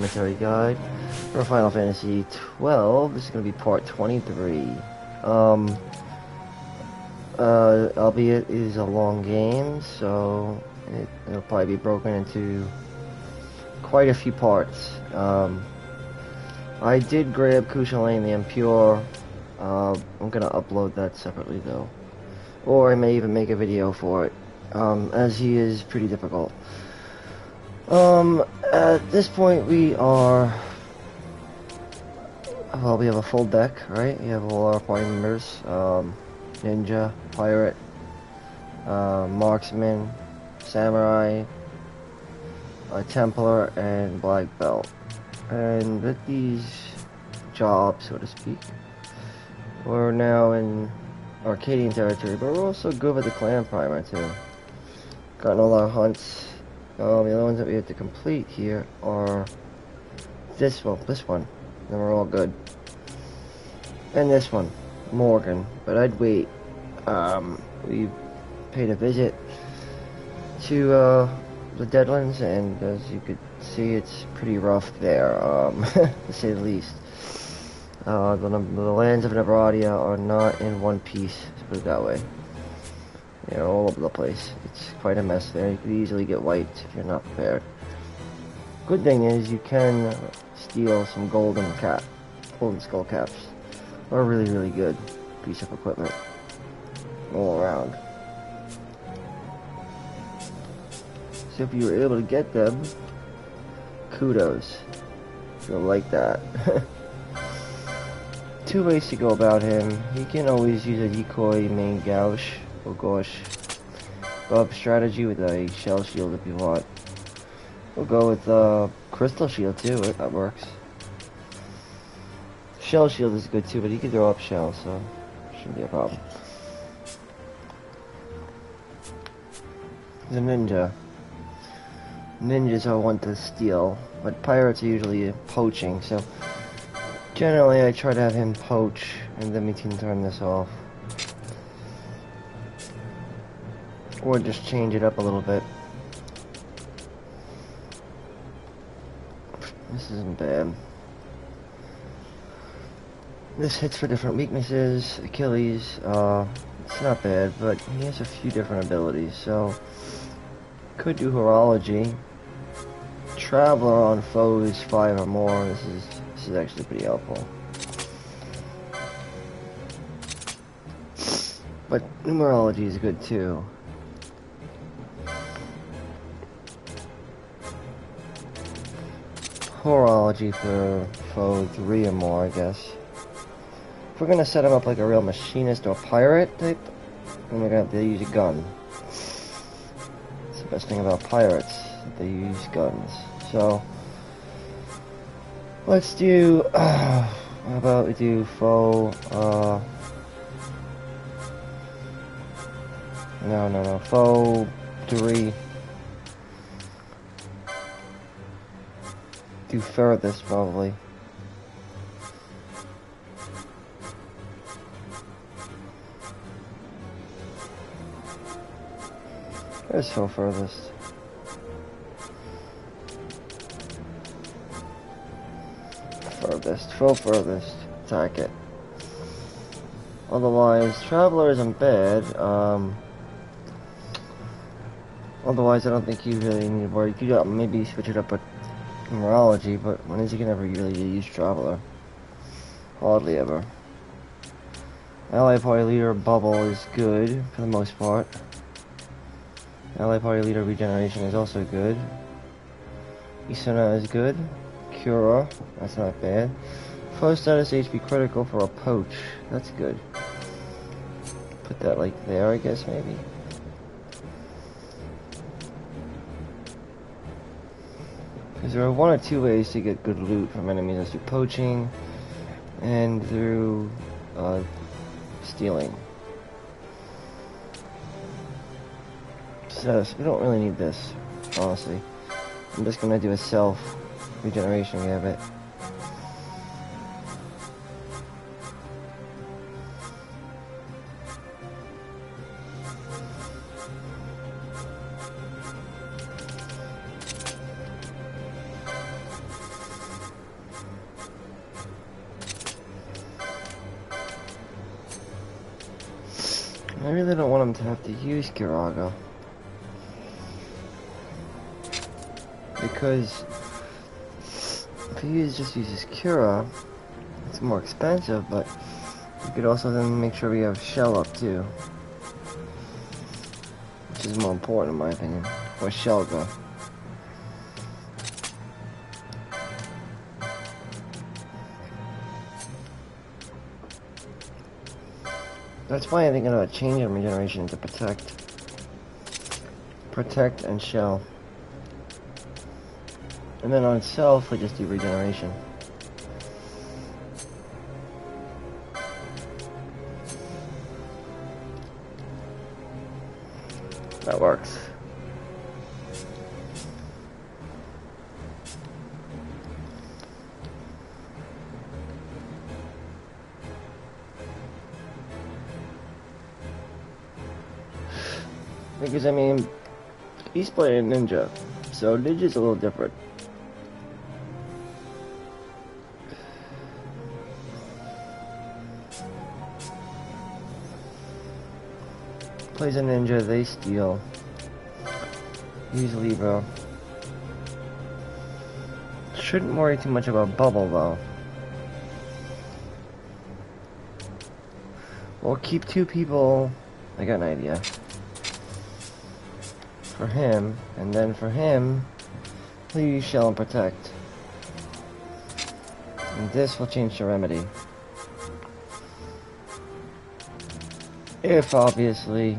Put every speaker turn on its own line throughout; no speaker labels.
Commentary guide for Final Fantasy XII. This is going to be part 23. Albeit it is a long game, so it'll probably be broken into quite a few parts. I did grab Kushan Lane the Impure. I'm going to upload that separately though. Or I may even make a video for it, as he is pretty difficult. At this point we are, well, we have a full deck, right? We have all our party members, ninja, pirate, marksman, samurai, a templar, and black belt. And with these jobs, so to speak, we're now in Arcadian territory, but we're also good with the clan primer too. Gotten all our hunts. The other ones that we have to complete here are this one, then we're all good. And this one, Morgan, but I'd wait. We paid a visit to the Deadlands, and as you could see, it's pretty rough there, to say the least. The lands of Nebradia are not in one piece, let's put it that way. They're all over the place. It's quite a mess there. You could easily get wiped if you're not prepared. Good thing is you can steal some golden skull caps. Are a really good piece of equipment all around. So if you were able to get them, kudos. You'll like that. Two ways to go about him. You can always use a decoy main gouge. Oh gosh. Go up strategy with a shell shield if you want. We'll go with crystal shield too, that works. Shell shield is good too, but he can throw up shells, so shouldn't be a problem. He's a ninja. Ninjas are one to steal, but pirates are usually poaching, so generally I try to have him poach, and then we can turn this off. Or just change it up a little bit. This isn't bad. This hits for different weaknesses. Achilles, it's not bad, but he has a few different abilities, so could do horology. Traveler on foes 5 or more. This is actually pretty helpful. But numerology is good too. Horology for foe 3 or more, I guess. If we're gonna set him up like a real machinist or pirate type, then we're gonna have to use a gun. That's the best thing about pirates, that they use guns. So let's do, how about we do foe, no, foe 3. Do furthest, probably. There's foe furthest. Foe furthest. Attack it. Otherwise, Traveler isn't bad. Otherwise, I don't think you really need to worry. You could maybe switch it up with numerology, but when is he gonna ever really use Traveler? Hardly ever. Ally Party Leader Bubble is good, for the most part. Ally Party Leader Regeneration is also good. Isuna is good. Cura, that's not bad. Foe status HP critical for a poach, that's good. Put that like there, I guess, maybe. Because there are 1 or 2 ways to get good loot from enemies. That's through poaching and through stealing. So we don't really need this, honestly. I'm just gonna do a self regeneration habit. I really don't want him to have to use Kiraga. Because if he just uses Cura, it's more expensive, but we could also then make sure we have Shell up too. Which is more important in my opinion. Or Shell go. That's why I'm thinking about changing regeneration to protect. Protect and Shell. And then on self, we just do regeneration. That works. Because, I mean, he's playing Ninja, so Ninja's a little different. Plays a Ninja, they steal. Use Libra. Shouldn't worry too much about Bubble, though. We'll keep 2 people. I got an idea. For him, and then for him, he'll use Shell and Protect. And this will change to Remedy. If, obviously,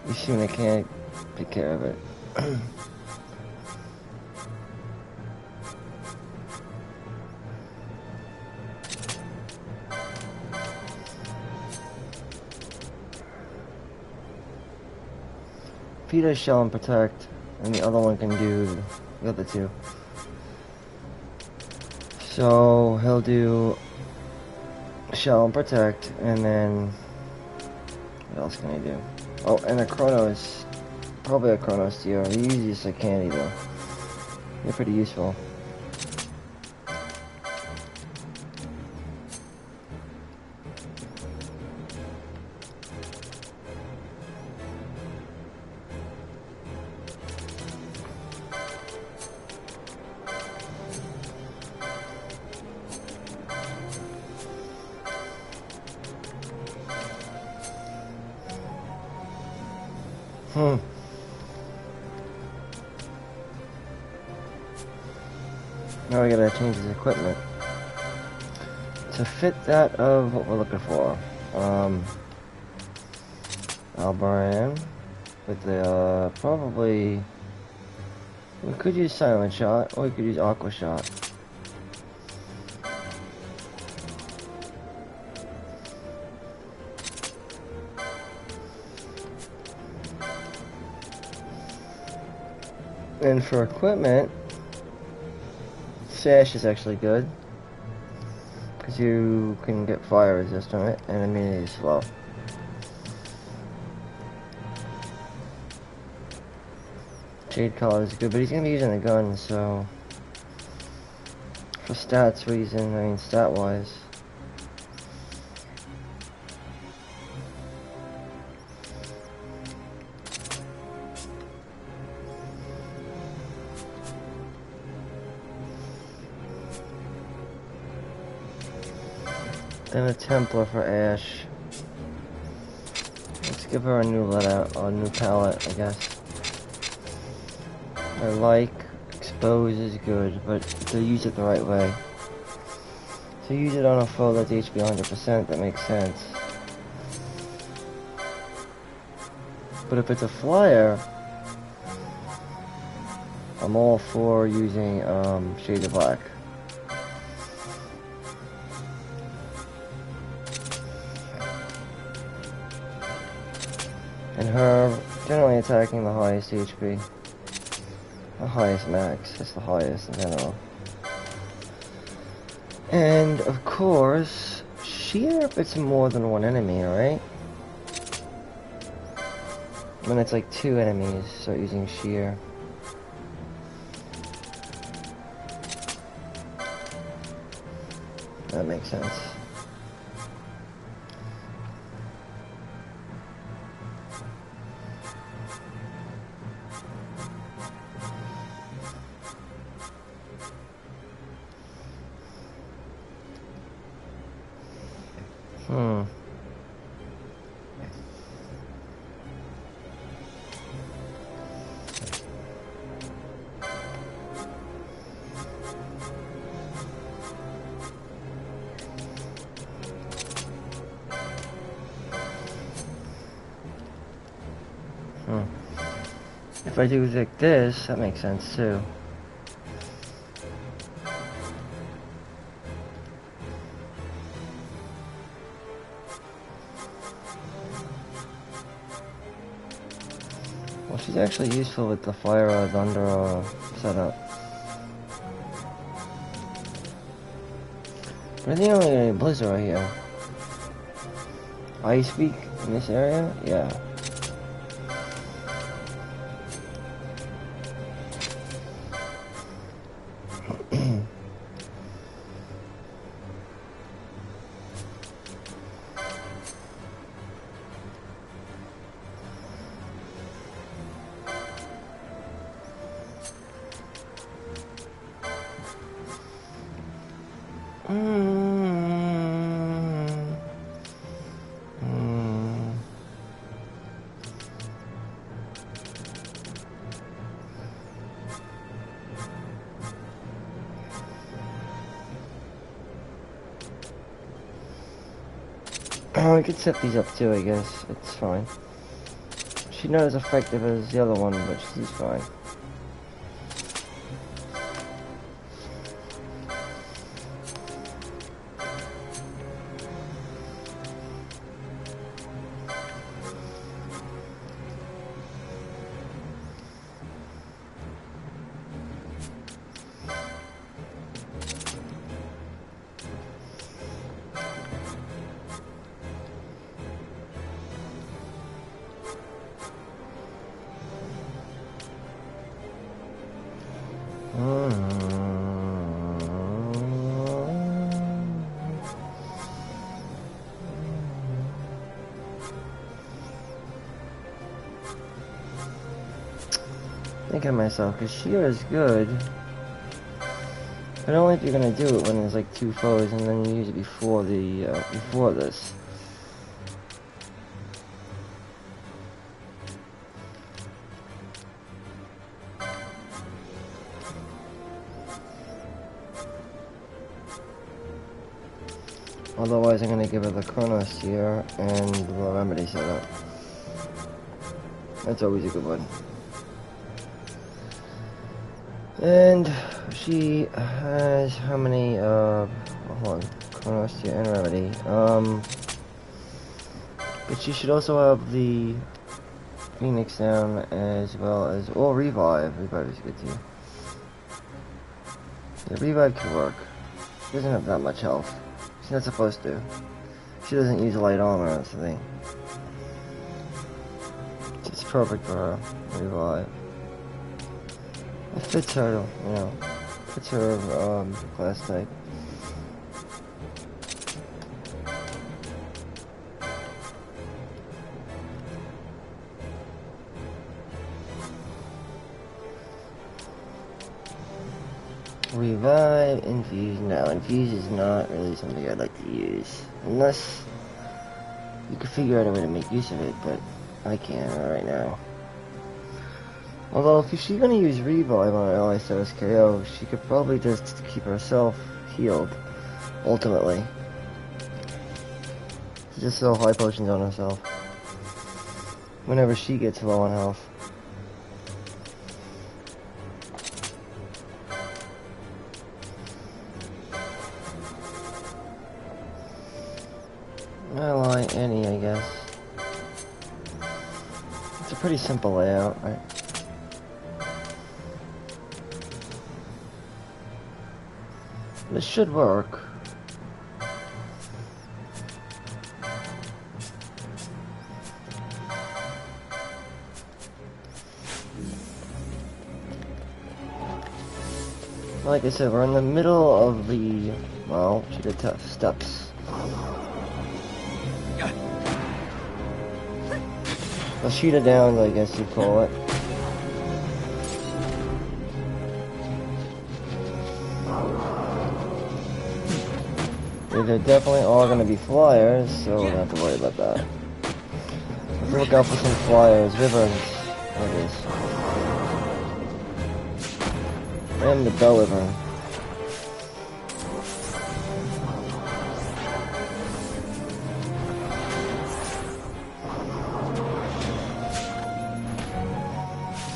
Ishuna can't take care of it. If he does Shell and Protect, and the other one can do the other 2. So, he'll do Shell and Protect, and then what else can I do? Oh, and a Chronos, probably a Chronos Steel. The easiest I can though. They're pretty useful. Now we gotta change his equipment to fit that of what we're looking for. Albaran with the probably we could use Silent Shot or we could use Aqua Shot. And for equipment, Sash is actually good because you can get fire resist on it and immunity is slow. Jade Collar is good, but he's gonna be using a gun, so for stats reason, I mean stat wise. Then a Templar for Ash. Let's give her a new layout, or a new palette, I guess. I like Expose is good, but to use it the right way. To use it on a foe that's HP 100%, that makes sense. But if it's a flyer, I'm all for using Shade of Black. And her generally attacking the highest HP. The highest max, that's the highest in general. And of course, Sheer if it's more than one enemy, right? When it's like 2 enemies, start using Sheer. That makes sense. Hmm. If I do like this, that makes sense too. Well, she's actually useful with the fire thunder setup. But I think I'm only gonna blizzard right here. Ice week in this area? Yeah. Oh, I could set these up too, I guess. It's fine. She's not as effective as the other one, but she's fine. Thinking of myself, because Sheer is good, but only if you're gonna do it when there's like two foes, and then you use it before the before this. Otherwise, I'm gonna give her the Chronos here and the Remedy setup. That's always a good one. And she has how many, hold on, Chronos here and Remedy. But she should also have the Phoenix down as well as, or Revive. Revive is good too. Yeah, Revive could work. She doesn't have that much health. She's not supposed to. She doesn't use light armor, that's the thing. It's perfect for her. Revive. It fits her, you know, fits her class type. Revive, Infuse, no, Infuse is not really something I'd like to use. Unless you could figure out a way to make use of it, but I can't right now. Although, if she's gonna use Revive on an ally status KO, she could probably just keep herself healed, ultimately. Just throw high potions on herself whenever she gets low on health. Ally any, I guess. It's a pretty simple layout, right? This should work. Like I said, we're in the middle of the, well, she did tough steps. The Sheeta Downs, I guess you'd call it. there definitely are going to be flyers, so we don't have to worry about that. Let's look out for some flyers. Rivers. There it is. And the Bell River.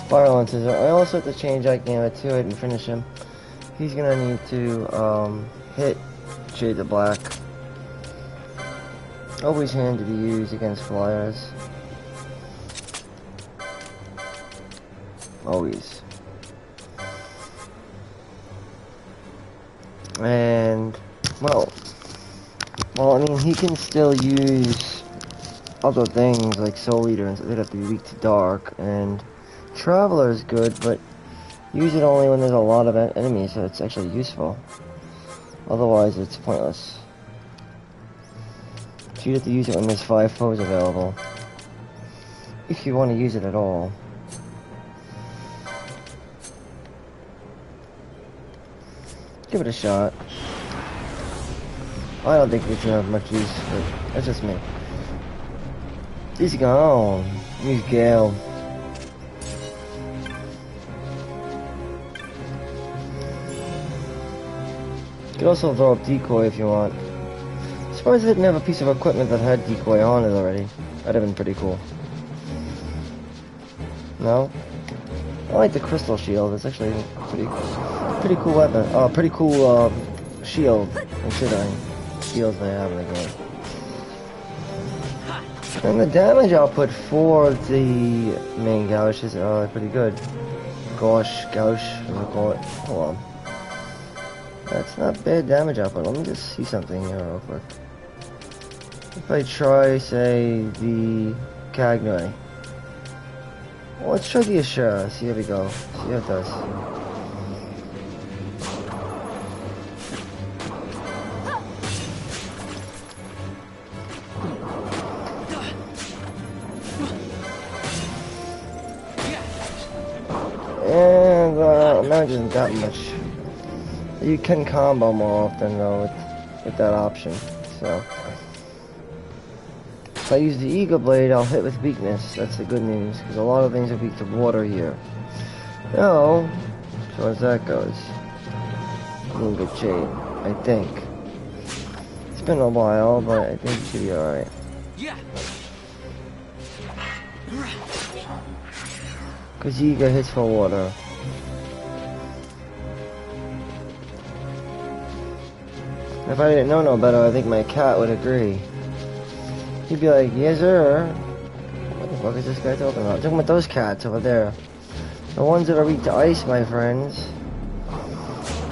Fire launchers. I also have to change that game to it and finish him. He's gonna need to hit Shades of Black. Always handy to use against flyers. Always. And well, I mean, he can still use other things like Soul Eater, and they'd have to be weak to dark, and Traveler is good, but use it only when there's a lot of enemies, so it's actually useful. Otherwise, it's pointless. So you have to use it when there's 5 foes available, if you want to use it at all. Give it a shot. I don't think it's gonna have much use, but that's just me. He's gone. Use Gale. You could also throw up Decoy if you want. Surprised I didn't have a piece of equipment that had Decoy on it already. That'd have been pretty cool. No? I like the Crystal Shield. It's actually pretty cool weapon. Pretty cool shield, considering shields they have in the game. And the damage output for the main Gauche is pretty good. Gauche, whatever you call it. Hold on. That's not bad damage output. Let me just see something here real quick. If I try, say, the Cagney. Well, let's try the Ashura. See how we go. See how it does. And imagine that much. You can combo more often though with that option. So if I use the Eagle Blade, I'll hit with weakness. That's the good news, because a lot of things are weak to water here. So as far as that goes, I'm in good shape, I think. It's been a while, but I think it should be alright. Because Eagle hits for water. If I didn't know no better, I think my cat would agree. He'd be like, yes sir. What the fuck is this guy talking about? I'm talking about those cats over there. The ones that are weak to ice, my friends.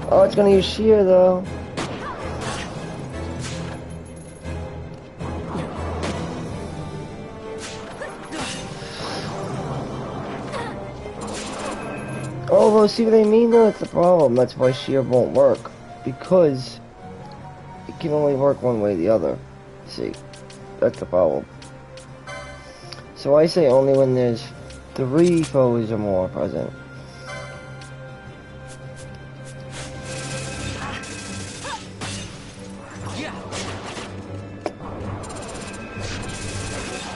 Oh, it's gonna use shear though. Oh, well, see what I mean though? That's the problem. That's why shear won't work. Because it can only work one way or the other. See, that's the problem. So I say only when there's 3 foes or more present.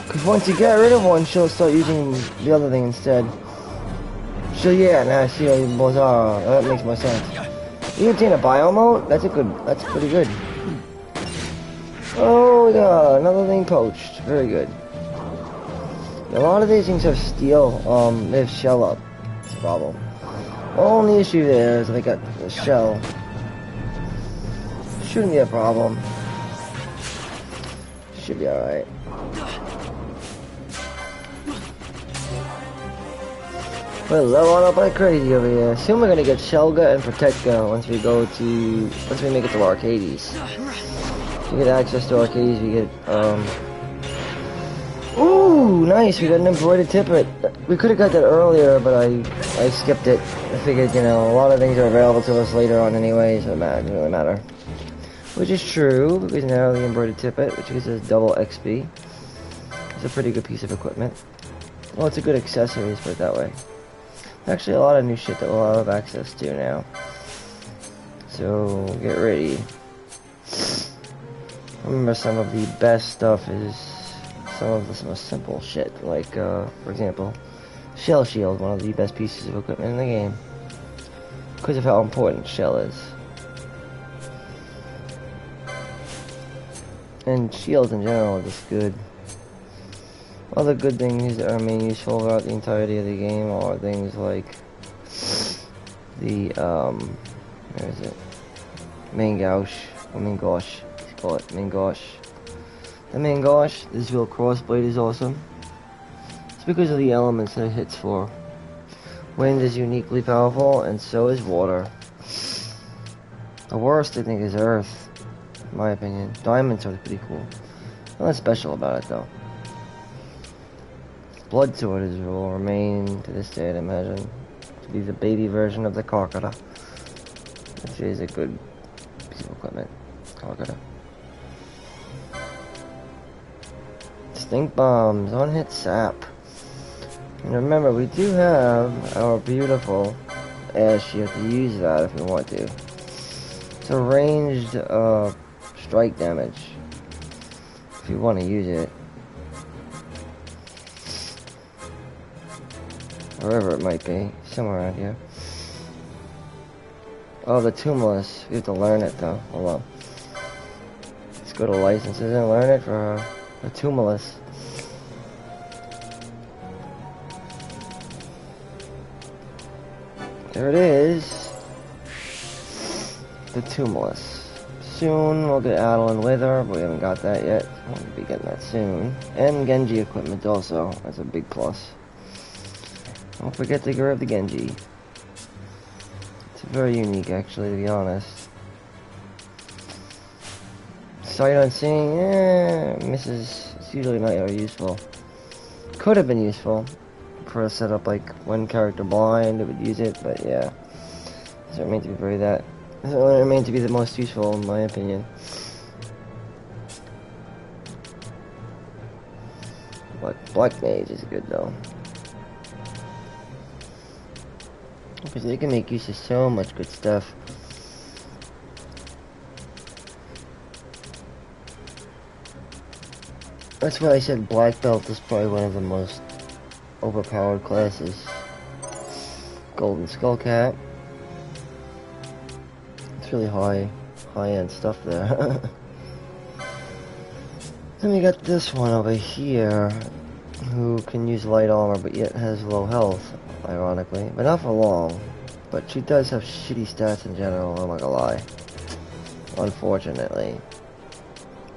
Because once you get rid of one, she'll start using the other thing instead. So yeah, now I see how you both are. That makes more sense. You obtain a bio mode? That's pretty good. Oh yeah, another thing poached. Very good. A lot of these things have steel, they have shell up. That's the problem. Only issue there is they got the shell. Shouldn't be a problem. Should be alright. We're low on up like crazy over here. Soon we're gonna get Shelga and Protecga once we make it to Arcades. We get access to Arcades, we get, ooh, nice, we got an embroidered tippet. We could have got that earlier, but I skipped it. I figured, you know, a lot of things are available to us later on anyway, so it doesn't really matter. Which is true, because now the embroidered tippet, which gives us double XP. It's a pretty good piece of equipment. Well, it's a good accessory, let's put it that way. Actually, a lot of new shit that we'll have access to now. So, get ready. Remember, some of the best stuff is some of the most simple shit, like, for example, Shell Shield, one of the best pieces of equipment in the game, because of how important Shell is. And shields in general are just good. Other good things that are main useful throughout the entirety of the game are things like the, where is it? Mangosh, or Mangosh, let's call it Mangosh. The Mangosh, this real crossblade is awesome. It's because of the elements that it hits for. Wind is uniquely powerful, and so is water. The worst, I think, is earth, in my opinion. Diamonds are pretty cool. Nothing special about it, though. Blood Sword will remain to this day, I'd imagine, to be the baby version of the Karkata, which is a good piece of equipment. Karkata. Stink bombs, on-hit sap. And remember, we do have our beautiful ash. You have to use that if we want to. It's a ranged strike damage, if you want to use it. Wherever it might be, somewhere around here. Oh, the Tumulus. We have to learn it though. Hold on. Let's go to licenses and learn it for the Tumulus. There it is. The Tumulus. Soon we'll get Adel and Wither, but we haven't got that yet. We'll be getting that soon. And Genji equipment also. That's a big plus. Don't forget to grab the Genji. It's very unique, actually, to be honest. Sight unseen, misses. It's usually not very useful. Could have been useful for a setup like one character blind, it would use it, but yeah. Doesn't remain to be doesn't really remain to be the most useful, in my opinion. But Black Mage is good, though. Because they can make use of so much good stuff. That's why I said Black Belt is probably one of the most overpowered classes. Golden Skullcat. It's really high-end stuff there. Then we got this one over here, who can use light armor but yet has low health. Ironically, but not for long. But she does have shitty stats in general, I'm not gonna lie. Unfortunately.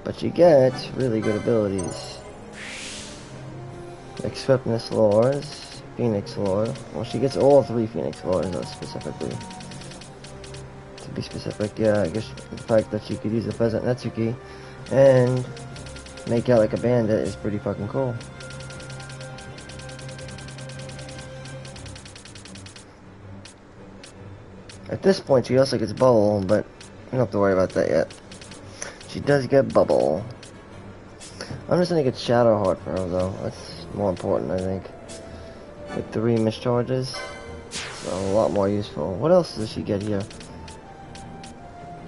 But she gets really good abilities. Like Swiftness Lures, Phoenix Lure. Well, she gets all 3 Phoenix Lures, though, specifically. To be specific, yeah, I guess the fact that she could use the Pheasant Netsuki and make out like a bandit is pretty fucking cool. At this point, she also gets Bubble, but you don't have to worry about that yet. She does get Bubble. I'm just gonna get Shadow Heart for her, though. That's more important, I think. With 3 mischarges. So a lot more useful. What else does she get here?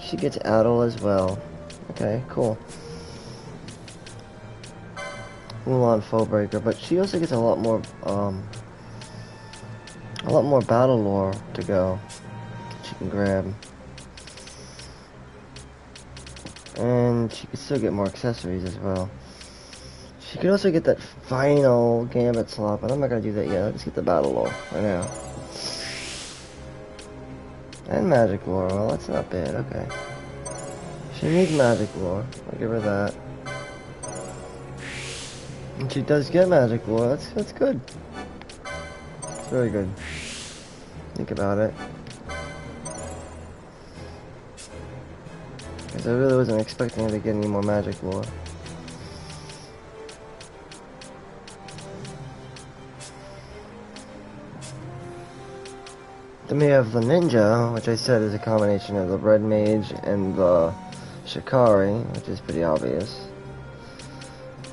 She gets Adel as well. Okay, cool. Mulan Foebreaker, but she also gets a lot more battle lore to go. She can grab. And she can still get more accessories as well. She could also get that final Gambit slot, but I'm not gonna do that yet. Let's get the battle lore right now. And magic lore, well that's not bad, okay. She needs magic lore, I'll give her that. And she does get magic lore, that's good. It's very good. Think about it. Because I really wasn't expecting her to get any more magic lore. Then we have the Ninja, which I said is a combination of the Red Mage and the Shikari, which is pretty obvious.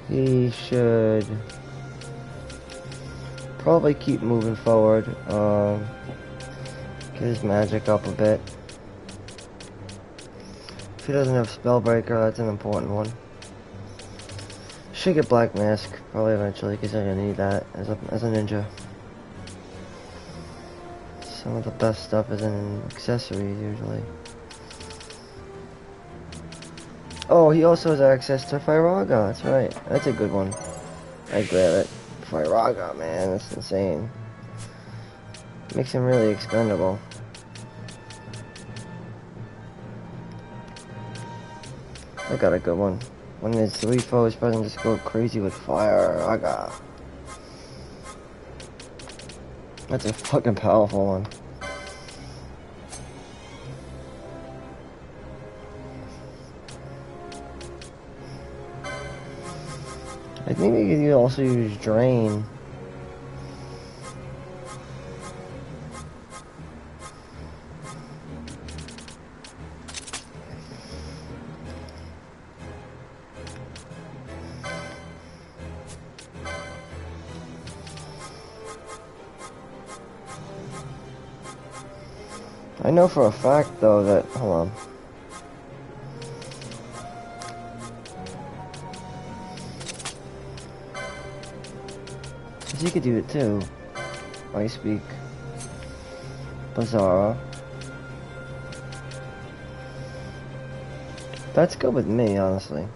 He should probably keep moving forward, get his magic up a bit. If he doesn't have Spellbreaker, that's an important one. Should get Black Mask, probably eventually, because I'm gonna need that as a ninja. Some of the best stuff is in accessories, usually. Oh, he also has access to Firaga, that's right. That's a good one. I'd grab it. Firaga, man, that's insane. Makes him really expendable. I got a good one. When his 3 foes present, just go crazy with Firaga. That's a fucking powerful one. I think you could also use Drain. I know for a fact though that, hold on. Cause you could do it too. Ice Beak. Bizarre. That's good with me, honestly.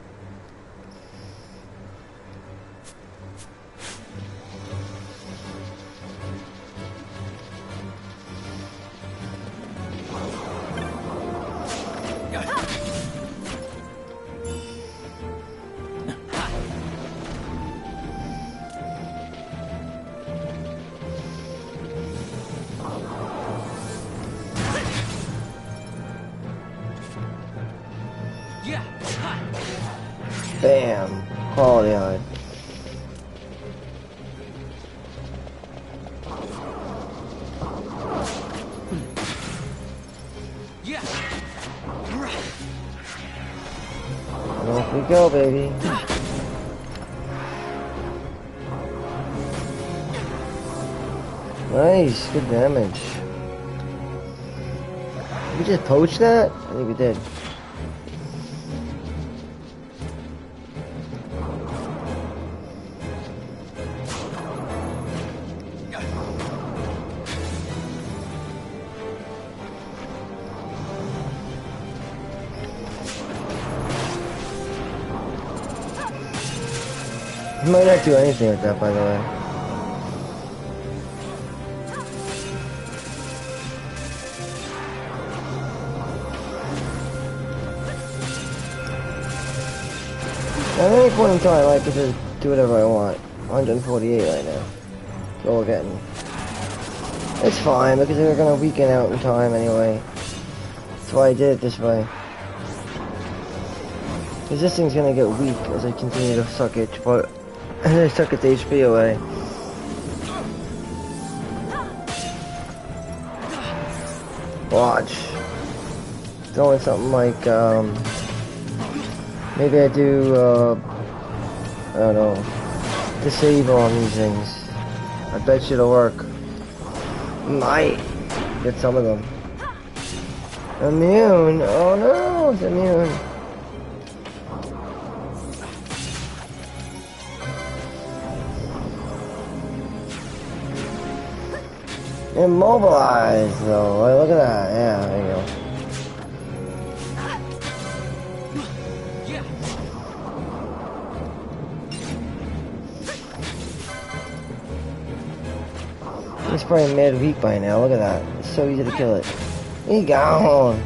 Bam! Quality on it. And off we go, baby. Nice, good damage. Did we just poach that? I think we did. He might not do anything with that, by the way. At any point in time, I could just do whatever I want. 148 right now. That's what we're getting. It's fine, because they're gonna weaken out in time anyway. That's why I did it this way. Because this thing's gonna get weak as I continue to suck it, but I suck its HP away. Watch. Doing something like, maybe I do, I don't know, disable on these things. I bet you it'll work. Might get some of them. Immune? Oh no, it's immune. Immobilized though, like, look at that, yeah, there you go. He's probably mad weak by now, look at that. It's so easy to kill it. He gone!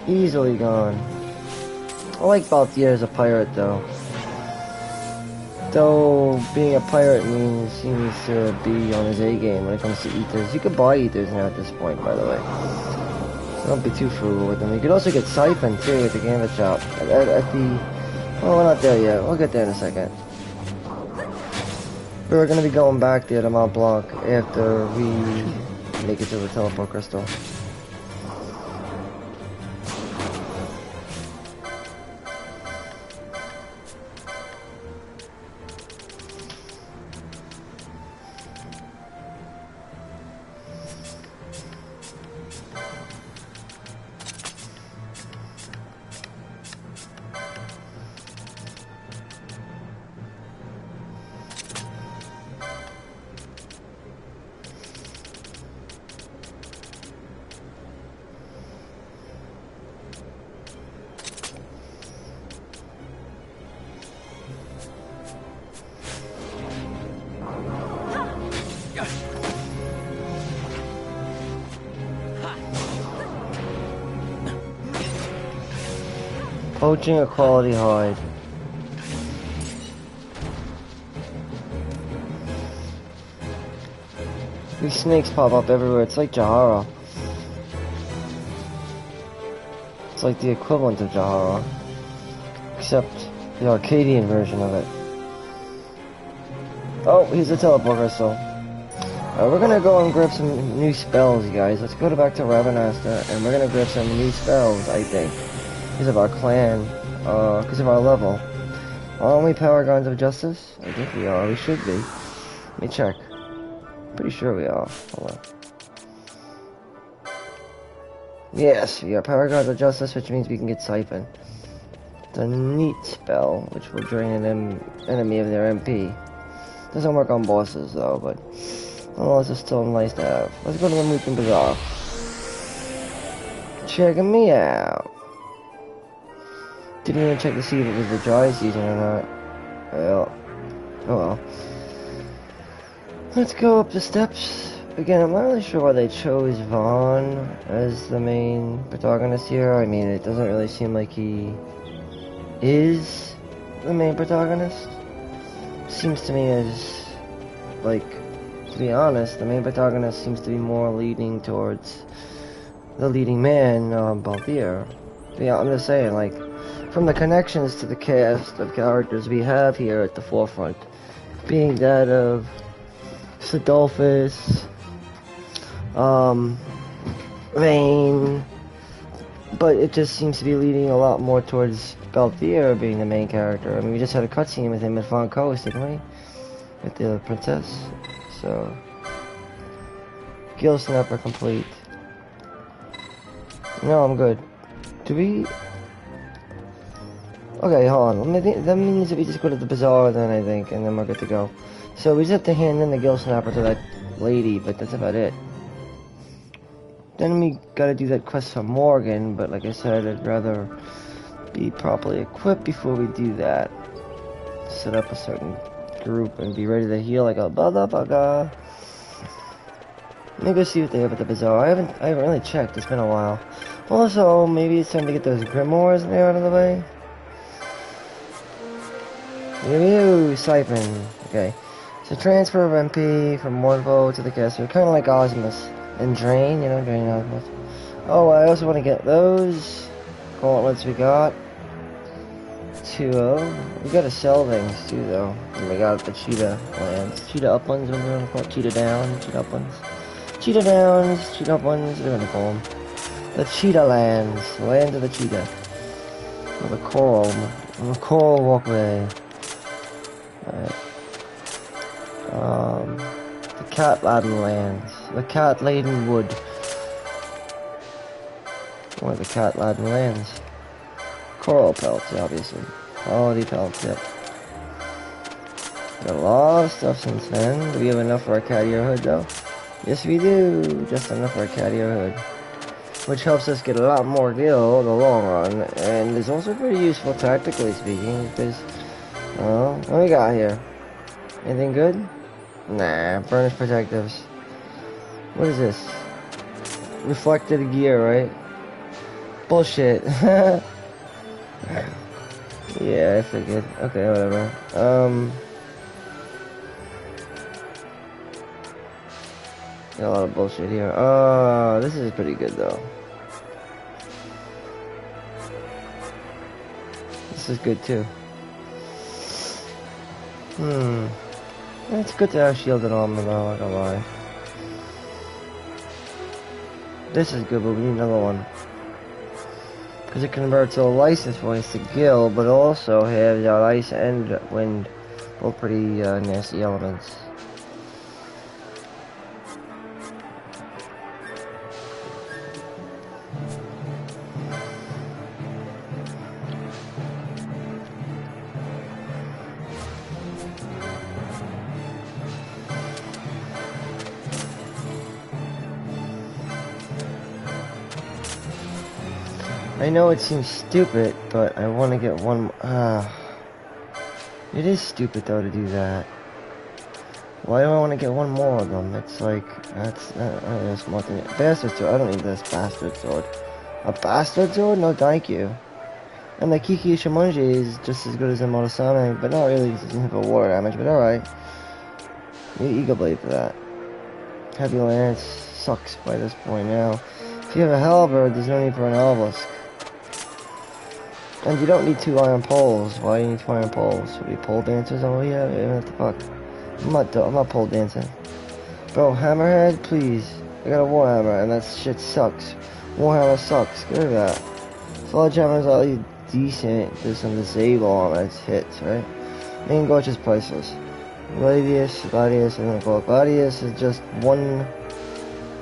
Easily gone. I like Baltier as a pirate though. Though being a pirate means he needs to be on his A game when it comes to ethers. You could buy ethers now at this point, by the way. So don't be too frugal with them. You could also get Siphon too at the Gambit shop. At the... Oh, we're not there yet. We'll get there in a second. We're going to be going back there to Mont Blanc after we make it to the teleport crystal. Poaching a quality hide. These snakes pop up everywhere. It's like Jahara. It's like the equivalent of Jahara. Except the Arcadian version of it. Oh, here's a teleport crystal. We're gonna go and grab some new spells, you guys. Let's go back to Ravenasta, and we're gonna grab some new spells, I think. Because of our clan, because of our level. Aren't we Paragons of Justice? I think we are. We should be. Let me check. Pretty sure we are. Hold on. Yes, we are Paragons of Justice, which means we can get Siphon. It's a neat spell, which will drain an enemy of their MP. Doesn't work on bosses, though, but... oh, this is still nice to have. Let's go to the Mookin Bazaar. Checking me out. Didn't even check to see if it was the dry season or not. Well, oh well. Let's go up the steps. Again, I'm not really sure why they chose Vaughn as the main protagonist here. I mean, it doesn't really seem like he is the main protagonist. Seems to me as, like, to be honest, the main protagonist seems to be more leaning towards the leading man, Balthier. Yeah, I'm just saying, like, from the connections to the cast of characters we have here at the forefront, being that of Sidolphus, Vayne, but it just seems to be leading a lot more towards Balthier being the main character. I mean, we just had a cutscene with him at Von Coast, didn't we? With the princess. So, Gill Snapper complete. No, I'm good. Do we... okay, hold on. That means that we just go to the bazaar then, I think, and then we're good to go. So we just have to hand in the Gill Snapper to that lady, but that's about it. Then we gotta do that quest for Morgan, but like I said, I'd rather be properly equipped before we do that. Set up a certain group and be ready to heal like a motherfucker. Let me go see what they have at the bazaar. I haven't really checked. It's been a while. Also, maybe it's time to get those grimoires in there out of the way. Review Siphon. Okay. So transfer of MP from one foe to the caster, kind of like Osmus and Drain. You know, Drain Osmus. Oh, I also want to get those gauntlets we got. 2-0. We gotta sell things too, though. And we got the cheetah lands. Cheetah uplands, what do you want to call it? Cheetah down, cheetah uplands. Cheetah downs, cheetah uplands, what do you want to call them? The cheetah lands. Land of the cheetah. Or the coral walkway. Alright. The cat-laden lands. The cat-laden wood. Or the cat-laden lands. Coral pelts, obviously. Quality pelts, yep. Got a lot of stuff since then. Do we have enough for our cat ear hood, though? Yes, we do. Just enough for our cat ear hood. Which helps us get a lot more gil in the long run. And is also pretty useful, tactically speaking, because... well, what we got here? Anything good? Nah, burnished protectives. What is this? Reflected gear, right? Bullshit. Yeah, I figured. Okay, whatever. Got a lot of bullshit here. This is pretty good though. This is good too. It's good to have shielded armor though, not gonna lie. This is good, but we need another one. Because it converts all license points to gil, but also has our ice and wind, both pretty nasty elements. I know it seems stupid, but I want to get one. It is stupid though to do that. Why do I want to get one more of them? It's like that's more than bastard sword. I don't need this bastard sword. A bastard sword? No, thank you. And the Kiki Shimonji is just as good as the Monosonic, but not really, it doesn't have a water damage, but alright. Need Eagle Blade for that. Heavy Lance sucks by this point now. If you have a Halberd, there's no need for an Obelisk. And you don't need 2 iron poles. Why do you need 2 iron poles? Should we pole dancers? Oh yeah, what the fuck? I'm not pole dancing. Bro, Hammerhead, please. I got a Warhammer, and that shit sucks. Warhammer sucks. Get rid of that. Sledgehammer's at least decent. There's some disable on its hits, right? Main Gorge is priceless. Gladius, and then Gladius is just one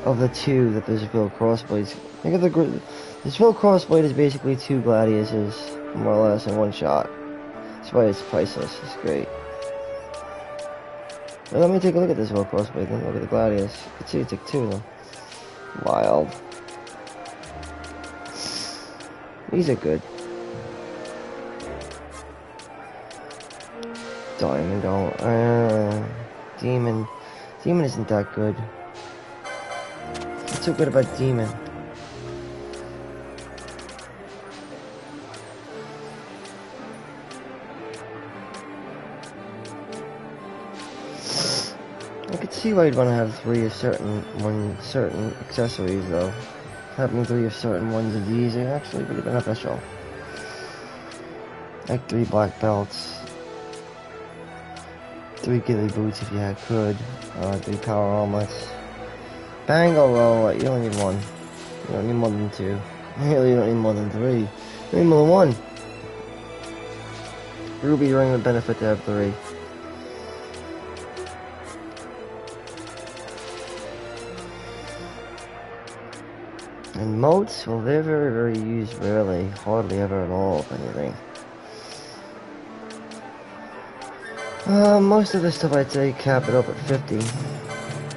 of the 2 that the Seville Crossblades. Think of the Seville Crossblade is basically 2 Gladiuses, more or less, in one shot. That's why it's priceless. It's great. But let me take a look at this Seville Crossblade, then look at the Gladius. You can see it's like 2 of them. Wild. These are good. Diamond, Demon. Demon isn't that good. What's so good about Demon? I could see why you'd want to have 3 of certain accessories though. Having 3 of certain ones of these are actually pretty beneficial. Like 3 black belts. 3 ghillie boots if you could. 3 power armlets. Bangle roll, you only need 1. You don't need more than 2. Really, you don't need more than 3. You need more than 1. Ruby ring would benefit to have 3. And moats, well, they're very, very used rarely. Hardly ever at all, if anything. Most of the stuff I'd say cap it up at 50.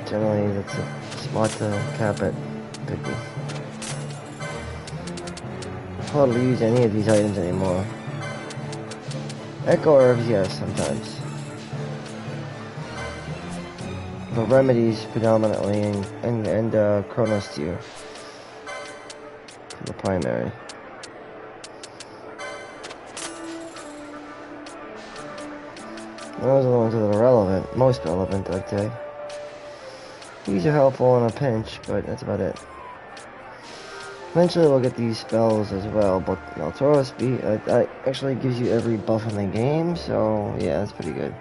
Generally, that's a spot to cap at 50. Hardly use any of these items anymore. Echo herbs, yes, sometimes. But remedies predominantly, and Chronos tier. The primary. Those are the ones that are relevant, most relevant, I'd say. These are helpful in a pinch, but that's about it. Eventually we'll get these spells as well, but Altora Speed actually gives you every buff in the game, so yeah, that's pretty good.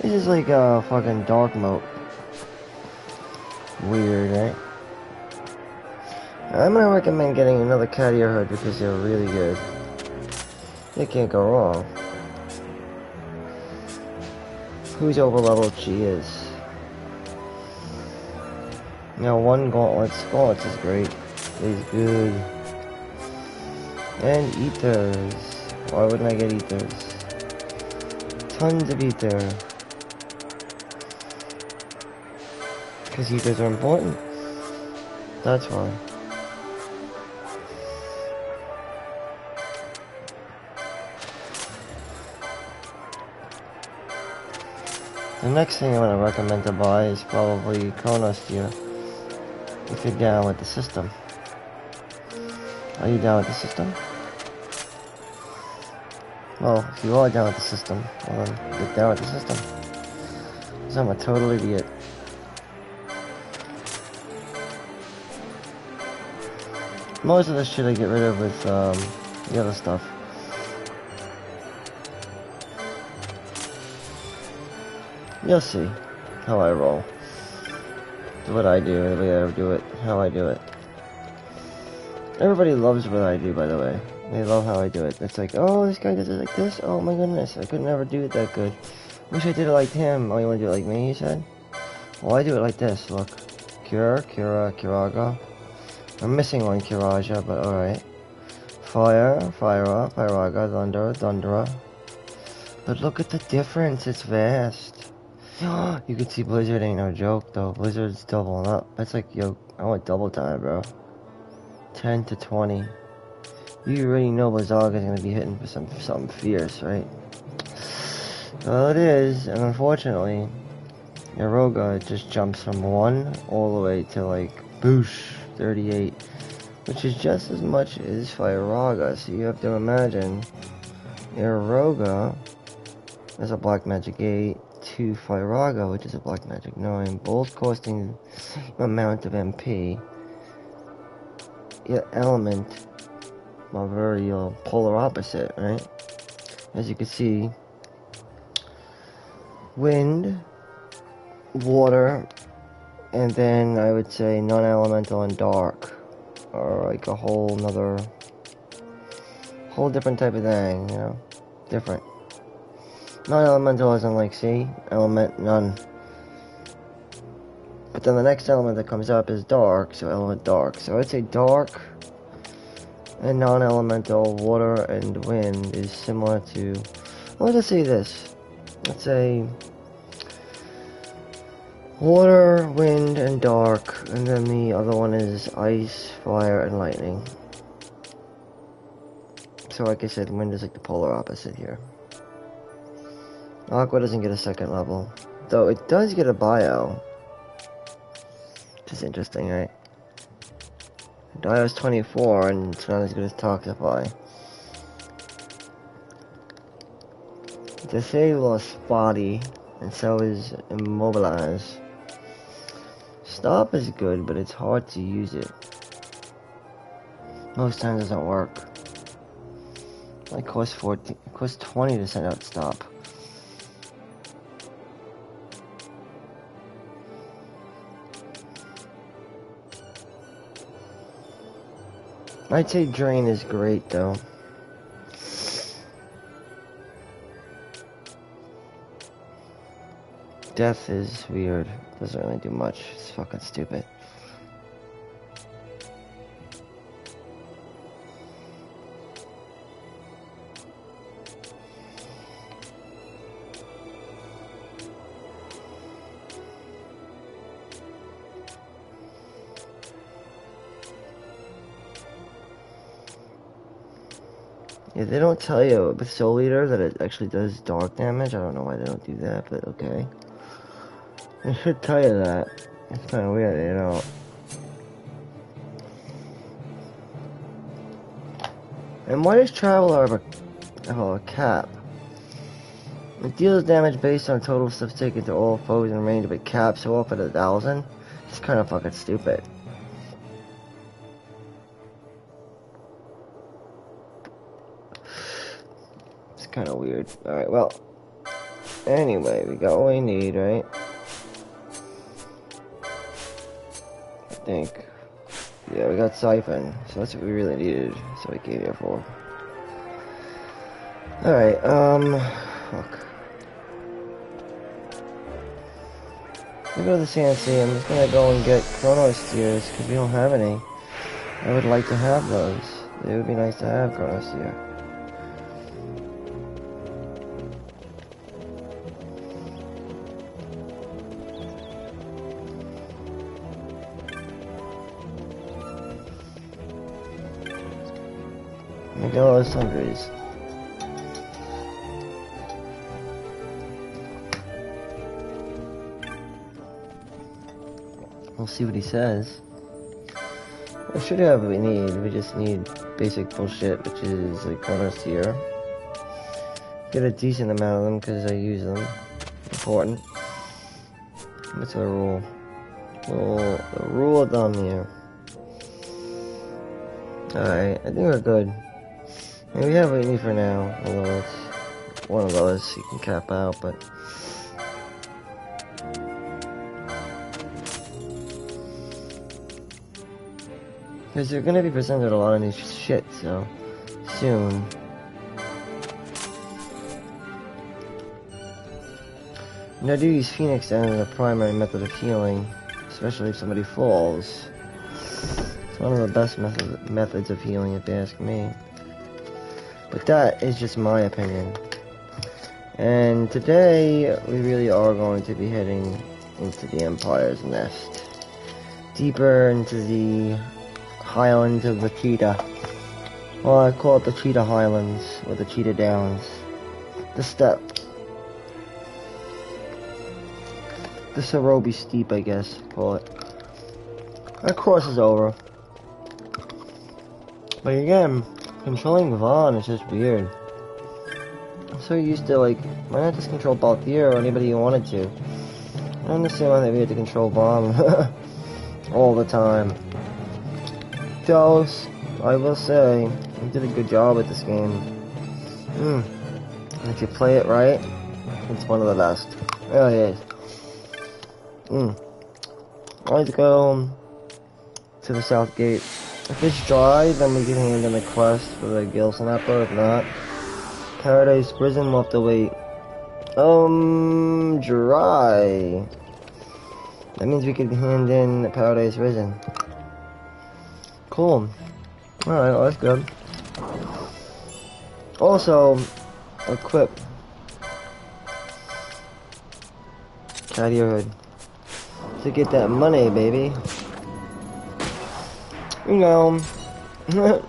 This is like a fucking dark mode. Weird, right? I'm gonna recommend getting another cat ear hood because they're really good. You can't go wrong. Who's over leveled she is. Now 1 gauntlets is great. Is good. And ethers. Why wouldn't I get ethers? Tons of ether. Because ethers are important. That's why. The next thing I'm going to recommend to buy is probably Chronos tier. If you're down with the system. Are you down with the system? Well, if you are down with the system, well then get down with the system. Because I'm a total idiot. Most of the shit I get rid of with the other stuff. You'll see how I roll. Do what I do, the way I do it, how I do it. Everybody loves what I do, by the way. They love how I do it. It's like, oh, this guy does it like this? Oh my goodness, I could never do it that good. Wish I did it like him. Oh, you want to do it like me, you said? Well, I do it like this, look. Kiraga. I'm missing one Kiraja, but alright. Pyraga, Thundera. But look at the difference, it's vast. You can see Blizzard ain't no joke though. Blizzard's doubling up. That's like, yo, I want double time, bro. 10 to 20. You already know Blizzaga is gonna be hitting for something fierce, right? Well, it is, and unfortunately, Yaroga just jumps from 1 all the way to like, boosh, 38. which is just as much as Firaga. So you have to imagine Iroga is a black magic 8 to Firaga, which is a black magic 9, both costing the same amount of MP. Yet element are very polar opposite, right? As you can see, wind, water, and then I would say non-elemental and dark are like a whole different type of thing, you know? Different. Non-elemental isn't like sea, element, none. But then the next element that comes up is dark, so element dark. So I'd say dark and non-elemental, water and wind is similar to, well, let's just say this. Let's say water, wind, and dark, and then the other one is ice, fire, and lightning. So like I said, wind is like the polar opposite here. Aqua doesn't get a second level, though it does get a bio. Which is interesting, right? Bio is 24, and it's not as good as Toxify. Disable is spotty, and so is Immobilize. Stop is good, but it's hard to use it. Most times it doesn't work. Like costs 14, it costs 20 to send out stop. I'd say drain is great though. Death is weird. Doesn't really do much. It's fucking stupid. Yeah, they don't tell you with Soul Eater that it actually does dark damage. I don't know why they don't do that, but okay. They should tell you that. It's kind of weird, you know. And why does Traveler have a cap? It deals damage based on total steps taken to all foes in range, but caps off at 1,000. It's kind of fucking stupid. It's kind of weird. Alright, well. Anyway, we got what we need, right? I think. Yeah, we got Siphon, so that's what we really needed. That's what we came here for. Alright, fuck. We go to the CNC. I'm just gonna go and get Chrono Steers, because we don't have any. I would like to have those. It would be nice to have Chrono Steer. Make all those sundries. We'll see what he says. We should have what we need. We just need basic bullshit, which is like Chronos here. Get a decent amount of them because I use them. Important. What's the rule? Well, the rule of thumb here. Alright, I think we're good. And we have what we need for now. Although it's one of those you can cap out, but. Because they're gonna be presented a lot of new shit, so soon. And I do use Phoenix as a primary method of healing, especially if somebody falls. It's one of the best methods of healing, if you ask me. But that is just my opinion. And today, we really are going to be heading into the Empire's Nest. Deeper into the Highlands of the Cheetah. Well, I call it the Cheetah Highlands, or the Cheetah Downs. The steppe. The Sarobi Steep, I guess, call it. That course is over. Like again, controlling Vaughn is just weird. I'm so used to like, why not just control Balthier or anybody you wanted to? I don't understand why we had to control Vaughn all the time. Dallas, I will say, you did a good job at this game. And if you play it right, it's one of the best. It really is. Let's go to the south gate. If it's dry, then we can hand in the quest for the gill snapper. If not, Paradise Prison will have to wait. Dry. That means we could hand in Paradise Prison. Cool. Alright, well, that's good. Also, equip Carrier Hood to get that money, baby. You know, I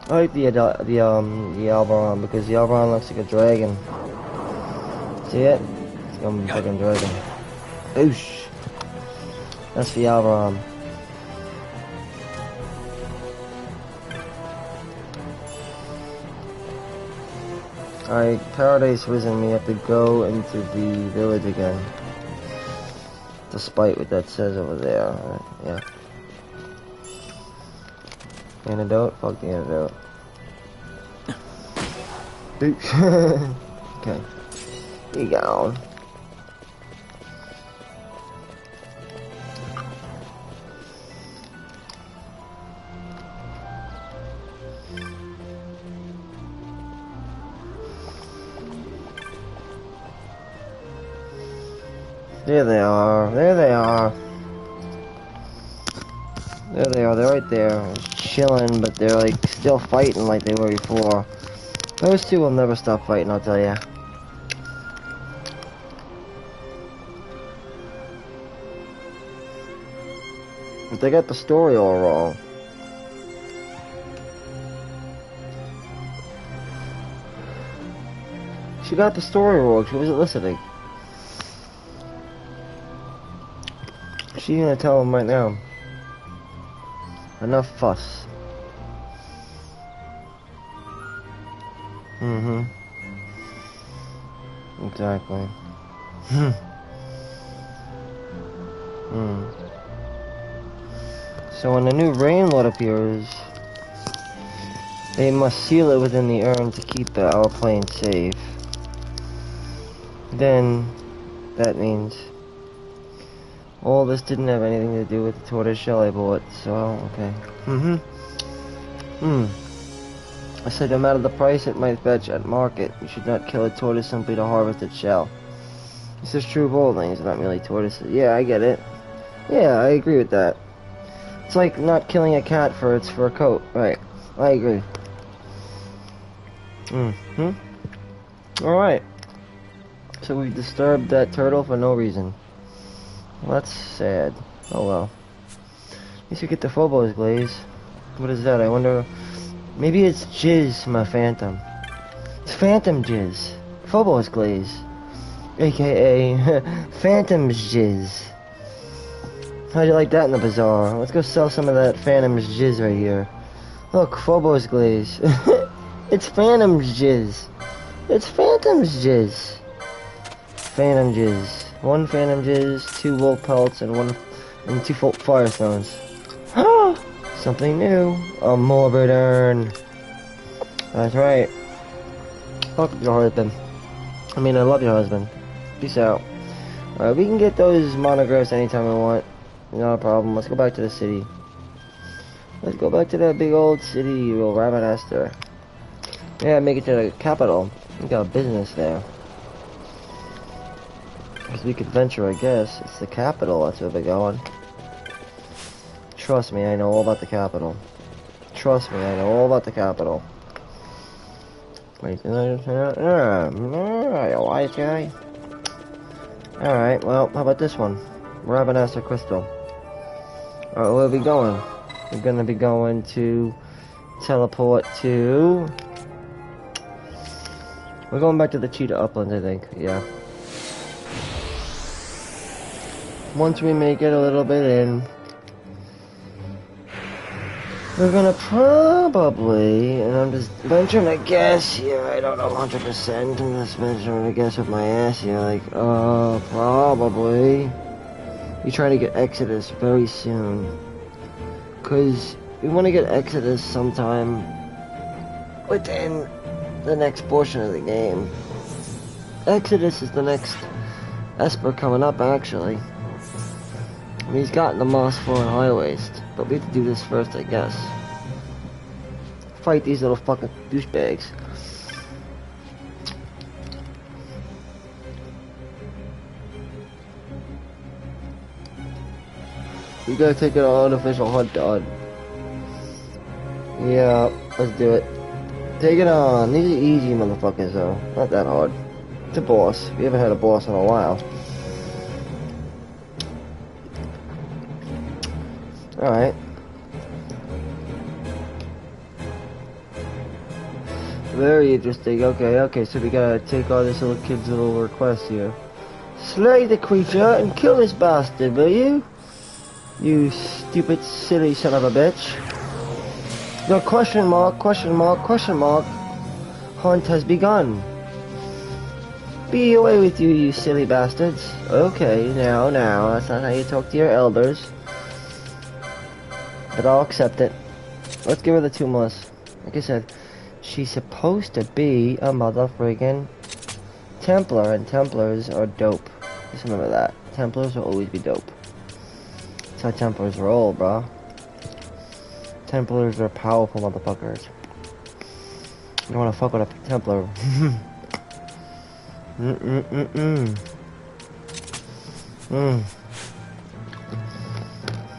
like the Alvaron because the Alvaron looks like a dragon. See it? It's a fucking dragon. Oosh. That's the Alvaron. Alright, Paradise Risen, we have to go into the village again. Despite what that says over there. Yeah. Antidote? Fuck the antidote. Okay. You go. There they are. There they are. There they are. They're right there. Chilling, but they're like still fighting like they were before. Those two will never stop fighting, I'll tell ya. But they got the story all wrong. She got the story wrong. She wasn't listening. She's gonna tell him right now. Enough fuss. Exactly. So when a new rain lord appears, they must seal it within the urn to keep our plane safe. Then, that means all this didn't have anything to do with the tortoise shell I bought, so, okay. I said no matter the price it might fetch at market, you should not kill a tortoise simply to harvest its shell. This is true of all things, not merely tortoises. Yeah, I get it. Yeah, I agree with that. It's like not killing a cat for its fur coat. Right. I agree. Alright. So we disturbed that turtle for no reason. Well, that's sad. Oh well. At least we get the Phobos glaze. What is that? I wonder... Maybe it's jizz, my phantom. It's phantom jizz. Phobos glaze. AKA... Phantom's jizz. How'd you like that in the bazaar? Let's go sell some of that Phantom's jizz right here. Look, Phobos glaze. It's Phantom's jizz. It's Phantom's jizz. Phantom jizz. 1 Phantom jizz, 2 wolf pelts, and 2 firestones. Something new. A morbid urn. That's right. Fuck your husband. I mean, I love your husband. Peace out. Alright, we can get those monographs anytime we want. Not a problem. Let's go back to the city. Let's go back to that big old city, real Rabbit Esther. Yeah, make it to the capital. We got a business there. Because we could venture, I guess. It's the capital, that's where we're going. Trust me, I know all about the capital. Trust me, I know all about the capital. Wait, you wise guy? Alright, well, how about this one? Rabbit Esther Crystal. Alright, where are we going? We're gonna be going to teleport to... We're going back to the Cheetah Uplands, I think. Yeah. Once we make it a little bit in, We're gonna probably, and I'm just venturing a guess here, I don't know 100%, I'm just venturing a guess with my ass here, like, probably. We try to get Exodus very soon. Cause we wanna get Exodus sometime within the next portion of the game. Exodus is the next Esper coming up, actually. I mean, he's gotten the Moss 4 and High Waist, but we have to do this first, I guess. Fight these little fucking douchebags. You gotta take an unofficial hunt on. Yeah, let's do it. Take it on. These are easy motherfuckers though. Not that hard. It's a boss. We haven't had a boss in a while. Alright. Very interesting. Okay, so we gotta take all this little kid's little request here. Slay the creature and kill this bastard, will you? You stupid, silly son of a bitch. Your question mark. Hunt has begun. Be away with you, you silly bastards. Okay, now, that's not how you talk to your elders. But I'll accept it. Let's give her the 2 months. Like I said, she's supposed to be a motherfriggin' Templar, and Templars are dope. Just remember that. Templars will always be dope. That's how Templars roll, bro. Templars are powerful motherfuckers. You don't wanna fuck with a Templar.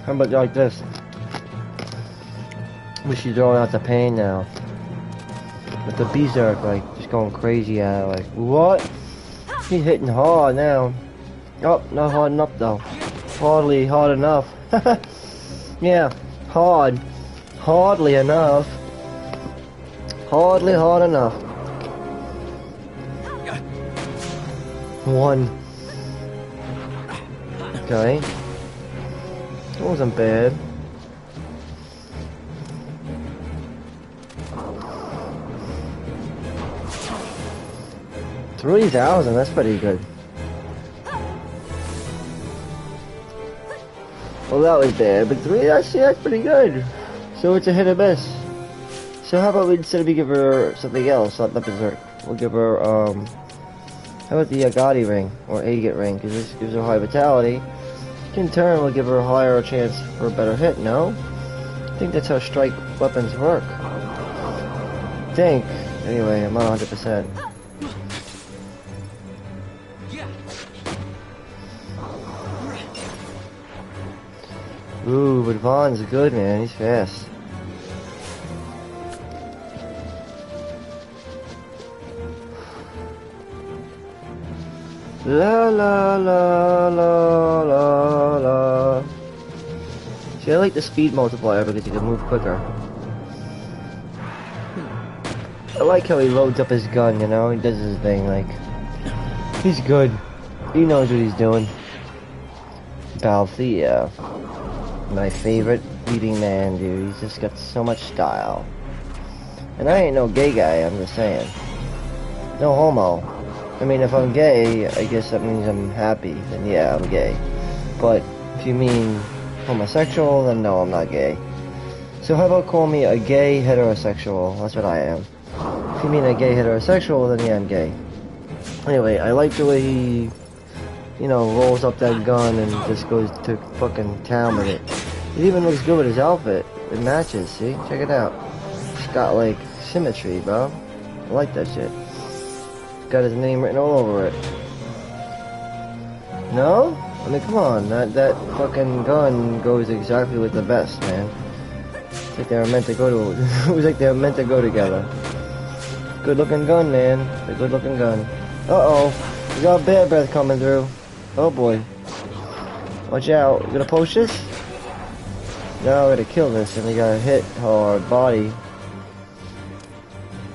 How about like this? We should throw out the pain now. With the berserk, like, just going crazy at it, like, what? He's hitting hard now. Oh, not hard enough though. Hardly hard enough. Yeah, hard. Hardly enough. Hardly hard enough. 1. Okay. That wasn't bad. $3,000, that's pretty good. Well, that was bad, but that's pretty good. So it's a hit or miss. So how about instead we give her something else, not the berserk, we'll give her, how about the Agati ring, or Agate ring, because this gives her high vitality. In turn, we'll give her a higher chance for a better hit, no? I think that's how strike weapons work. Think. Anyway, I'm not 100%. Ooh, but Vaughn's good, man. He's fast. La la la la la la. See, I like the speed multiplier because you can move quicker. I like how he loads up his gun, you know? He does his thing, like... He's good. He knows what he's doing. Balthea. My favorite leading man, dude. He's just got so much style. And I ain't no gay guy, I'm just saying. No homo. I mean, if I'm gay, I guess that means I'm happy. Then yeah, I'm gay. But if you mean homosexual, then no, I'm not gay. So how about call me a gay heterosexual? That's what I am. If you mean a gay heterosexual, then yeah, I'm gay. Anyway, I like the way he, you know, rolls up that gun and just goes to fucking town with it. It even looks good with his outfit. It matches, see? Check it out. It's got, like, symmetry, bro. I like that shit. It's got his name written all over it. No? I mean, come on. That fucking gun goes exactly with the vest, man. It's like they were meant to go to... it was like they were meant to go together. Good looking gun, man. A good looking gun. Uh-oh. We got bear breath coming through. Oh boy. Watch out. You gonna post this? No, we gotta kill this and we gotta hit hard body.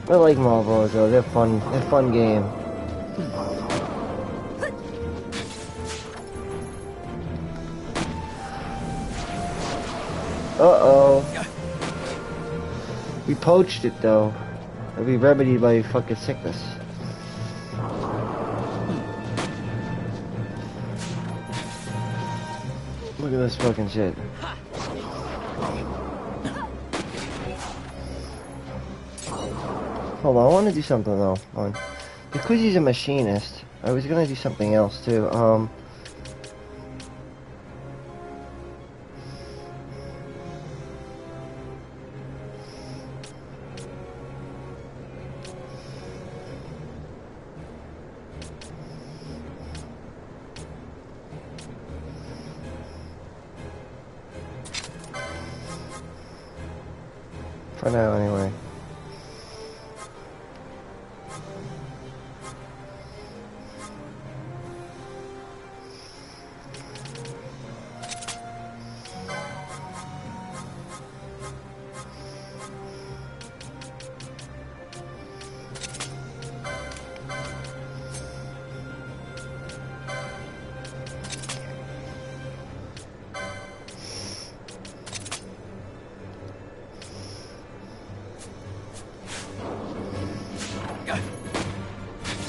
I like Marlboros though, they're fun. They're a fun game. Uh-oh. We poached it though. It'll be remedied by fucking sickness. Look at this fucking shit. Hold on, I want to do something though. Because he's a machinist, I was gonna do something else too. For now, anyway.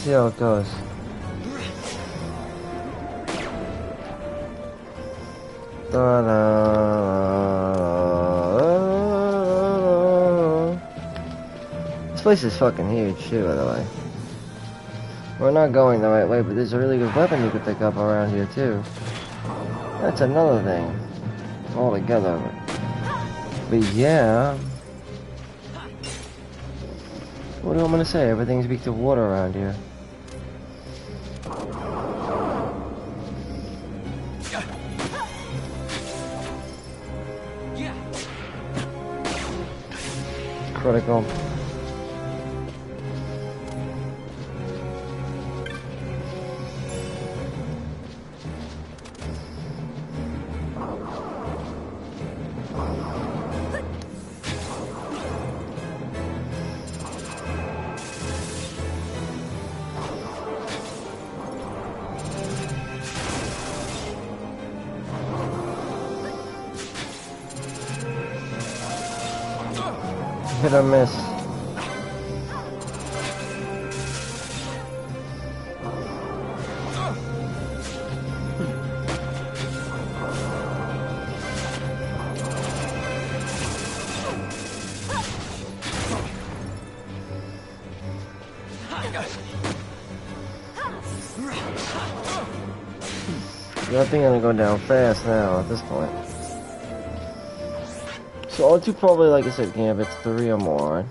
See how it goes. This place is fucking huge too, by the way. We're not going the right way, but there's a really good weapon you could pick up around here too. That's another thing altogether. But yeah. What do I want to say? Everything's weak to water around here. Critical. Hit or miss. That thing gonna go down fast now at this point. So all two probably, like I said, camp, it's 3 or more.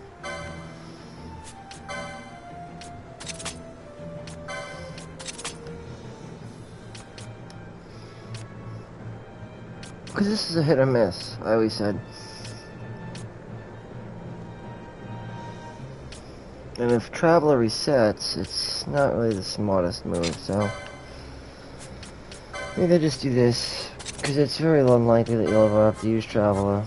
Because this is a hit or miss, I always said. And if Traveler resets, it's not really the smartest move, so... maybe I just do this, because it's very unlikely that you'll ever have to use Traveler.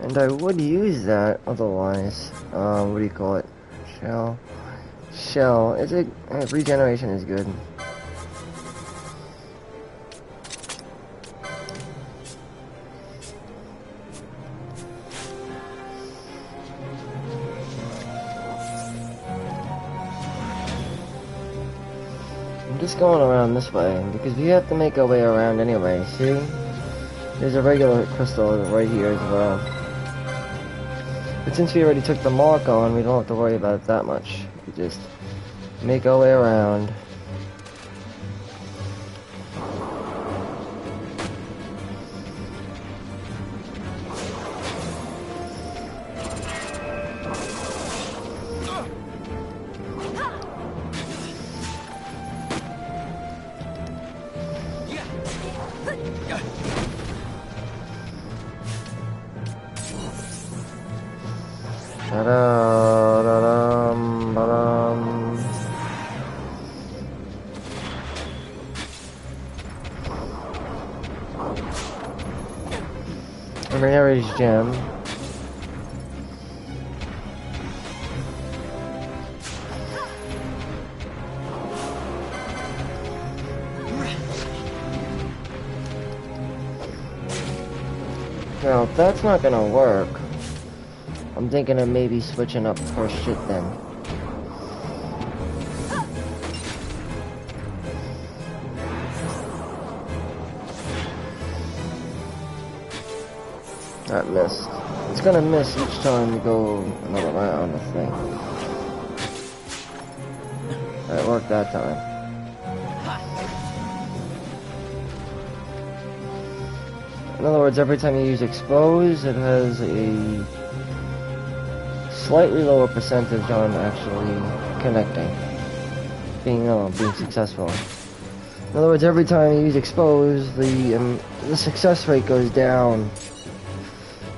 And I would use that otherwise. What do you call it? Shell. It's a regeneration is good. I'm just going around this way because we have to make our way around anyway. See? There's a regular crystal right here as well. But since we already took the mark on, we don't have to worry about it that much. We just make our way around. Mary's gem. Now, if that's not gonna work, I'm thinking of maybe switching up her shit then. That missed. It's gonna miss each time you go another round, I think. That worked that time. In other words, every time you use expose, it has a slightly lower percentage on actually connecting, being successful. In other words, every time you use expose, the success rate goes down.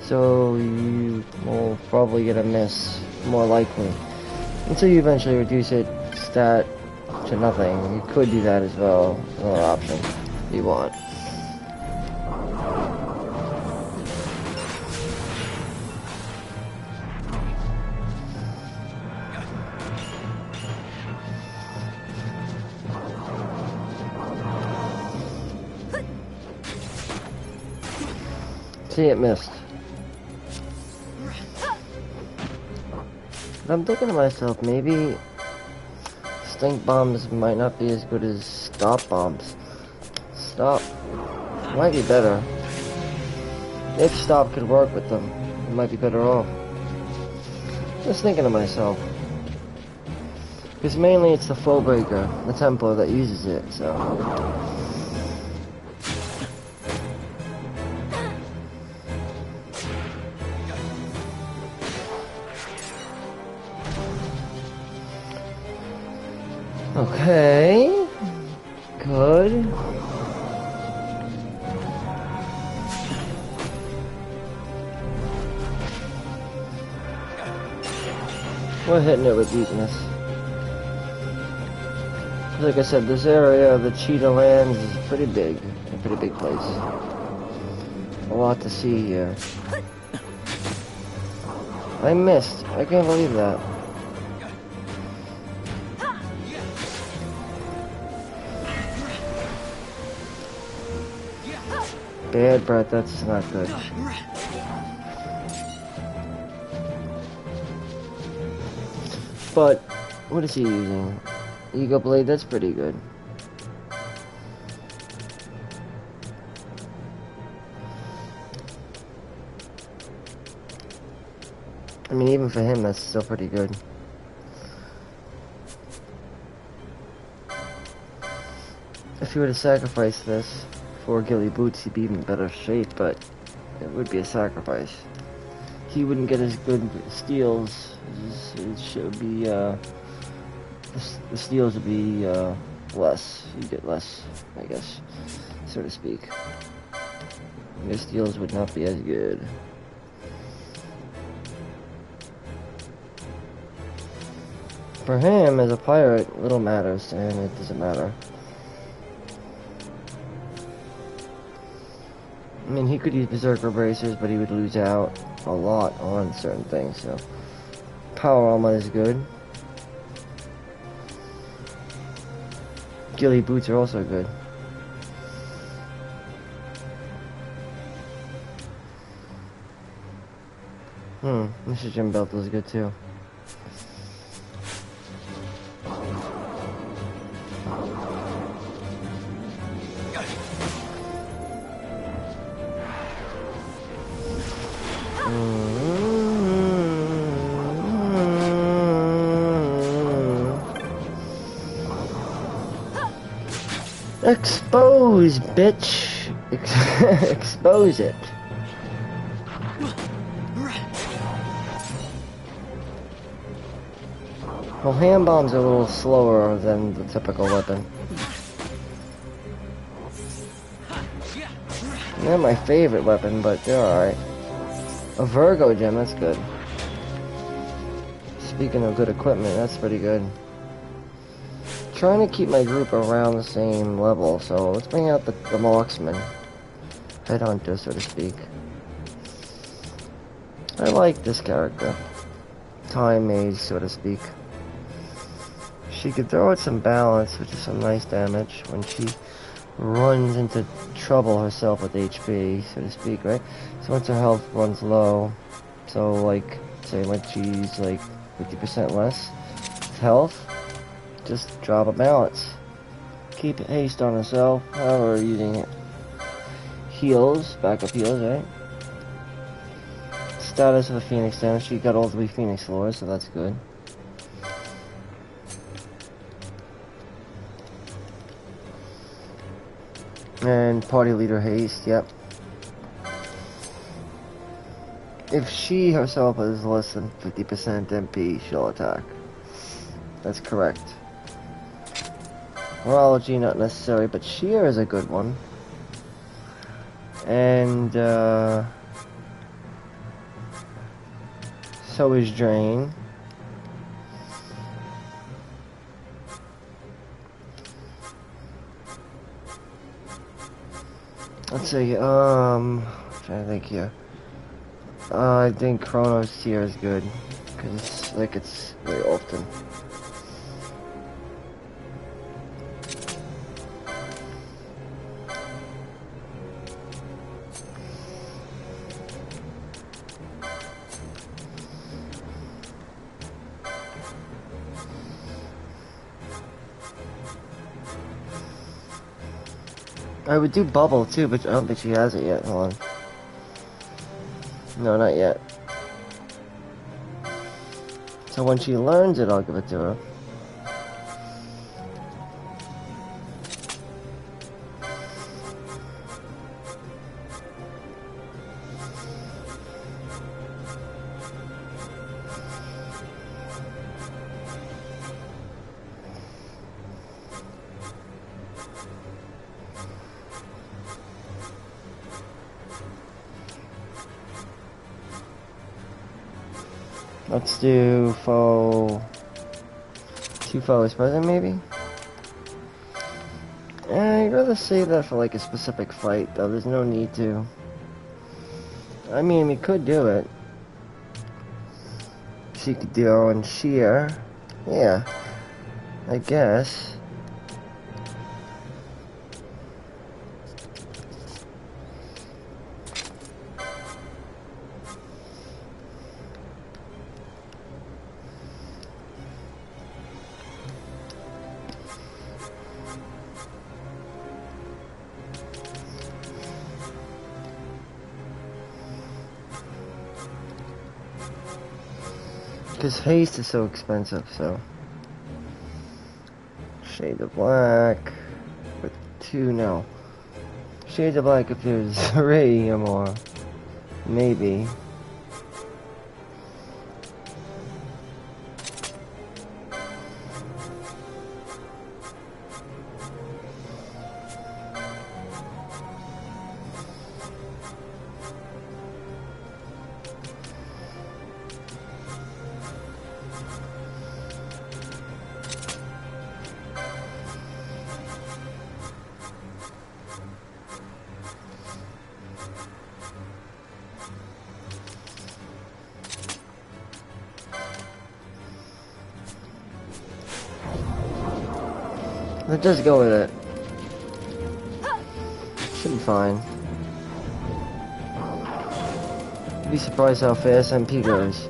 So you will probably get a miss, more likely, until you eventually reduce it stat to nothing. You could do that as well, another option if you want. See, it missed. I'm thinking to myself, maybe stink bombs might not be as good as stop bombs. Stop might be better. If stop could work with them, it might be better off. Just thinking to myself. Because mainly it's the foe breaker, the Templar, that uses it, so. Okay, good. We're hitting it with weakness. Like I said, this area, the cheetah lands, is pretty big. A pretty big place. A lot to see here. I missed. I can't believe that. Bad breath, that's not good. But, what is he using? Eagle Blade, that's pretty good. I mean, even for him, that's still pretty good. If he were to sacrifice this for Ghillie Boots, he'd be in better shape, but it would be a sacrifice. He wouldn't get as good steals. It should be, the steals would be, less. You'd get less, I guess, so to speak. Your steals would not be as good. For him, as a pirate, little matters to him, it doesn't matter. I mean, he could use Berserker Bracers, but he would lose out a lot on certain things, so. Power Armor is good. Ghillie Boots are also good. Mr. Jim Belt is good too. Expose, bitch! Expose it. Well, hand bombs are a little slower than the typical weapon. They're my favorite weapon, but they're alright. A Virgo gem, that's good. Speaking of good equipment, that's pretty good. Trying to keep my group around the same level, so let's bring out the marksman. Headhunter, so to speak. I like this character. Time mage, so to speak. She could throw out some balance, which is some nice damage when runs into trouble herself with HP, so to speak, right? So once her health runs low, so like, say when she's like 50% less health, just drop a balance. Keep haste on herself, however, using heals, backup heals, right? Status of the Phoenix damage, she got all 3 Phoenix lures, so that's good. And party leader haste, yep. If she herself is less than 50% MP, she'll attack. That's correct. Horology, not necessary, but sheer is a good one. And, so is drain. Let's see, I'm trying to think here. I think Chronos here is good, because like it's very often. I would do Bubble too, but I don't think she has it yet. Hold on. No, not yet. So when she learns it, I'll give it to her. Let's do foe. 2 foes present, maybe? I'd rather save that for like a specific fight, though. There's no need to. I mean, we could do it. She could do and sheer. Yeah. I guess. Because haste is so expensive, so. Shade of black. With 2, no. Shades of black if there's 3 or more. Maybe. Let's just go with it. Should be fine. You'd be surprised how fast MP goes.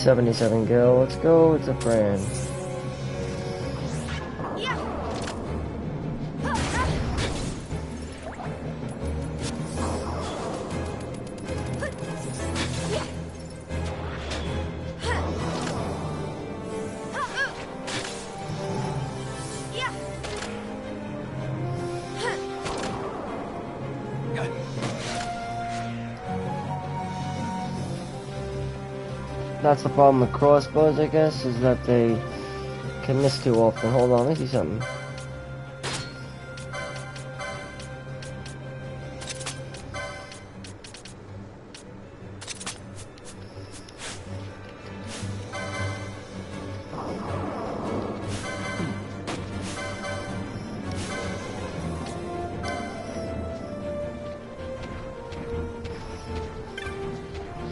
$77 gil. Let's go with the brand. That's the problem with crossbows, I guess, is that they can miss too often. Hold on, let me see something.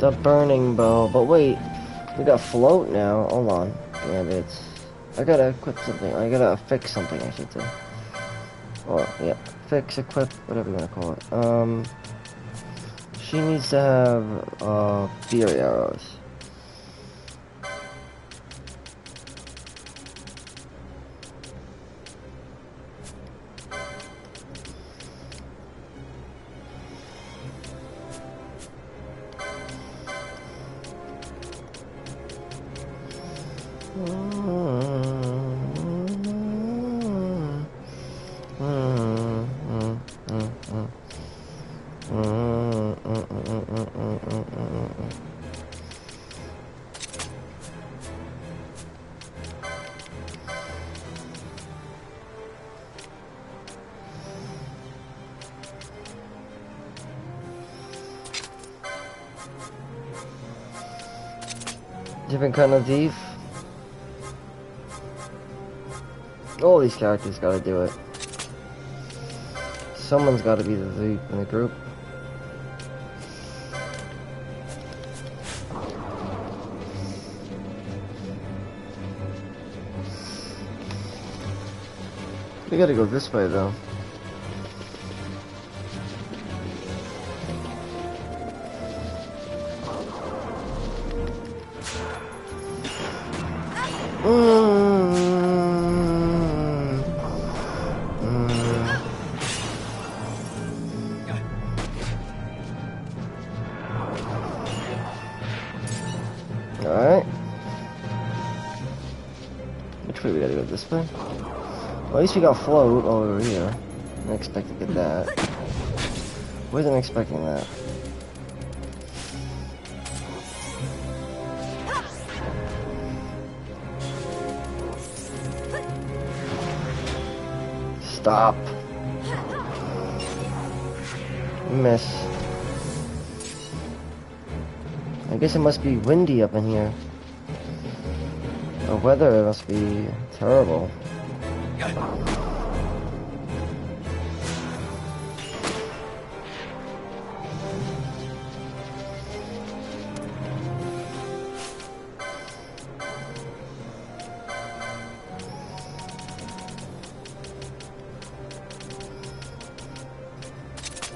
The burning bow. But wait, we got float now. Hold on. Damn it. I gotta equip something. I gotta fix something, I should say. Or, yeah. Fix, equip, whatever you wanna call it. She needs to have, fear arrows. Different kind of thief. All these characters gotta do it. Someone's gotta be the thief in the group. We gotta go this way though. Alright. Which way we gotta go? This way? Well, at least we got float over here. I didn't expect to get that. Wasn't expecting that. Stop. Miss. I guess it must be windy up in here. The weather must be terrible.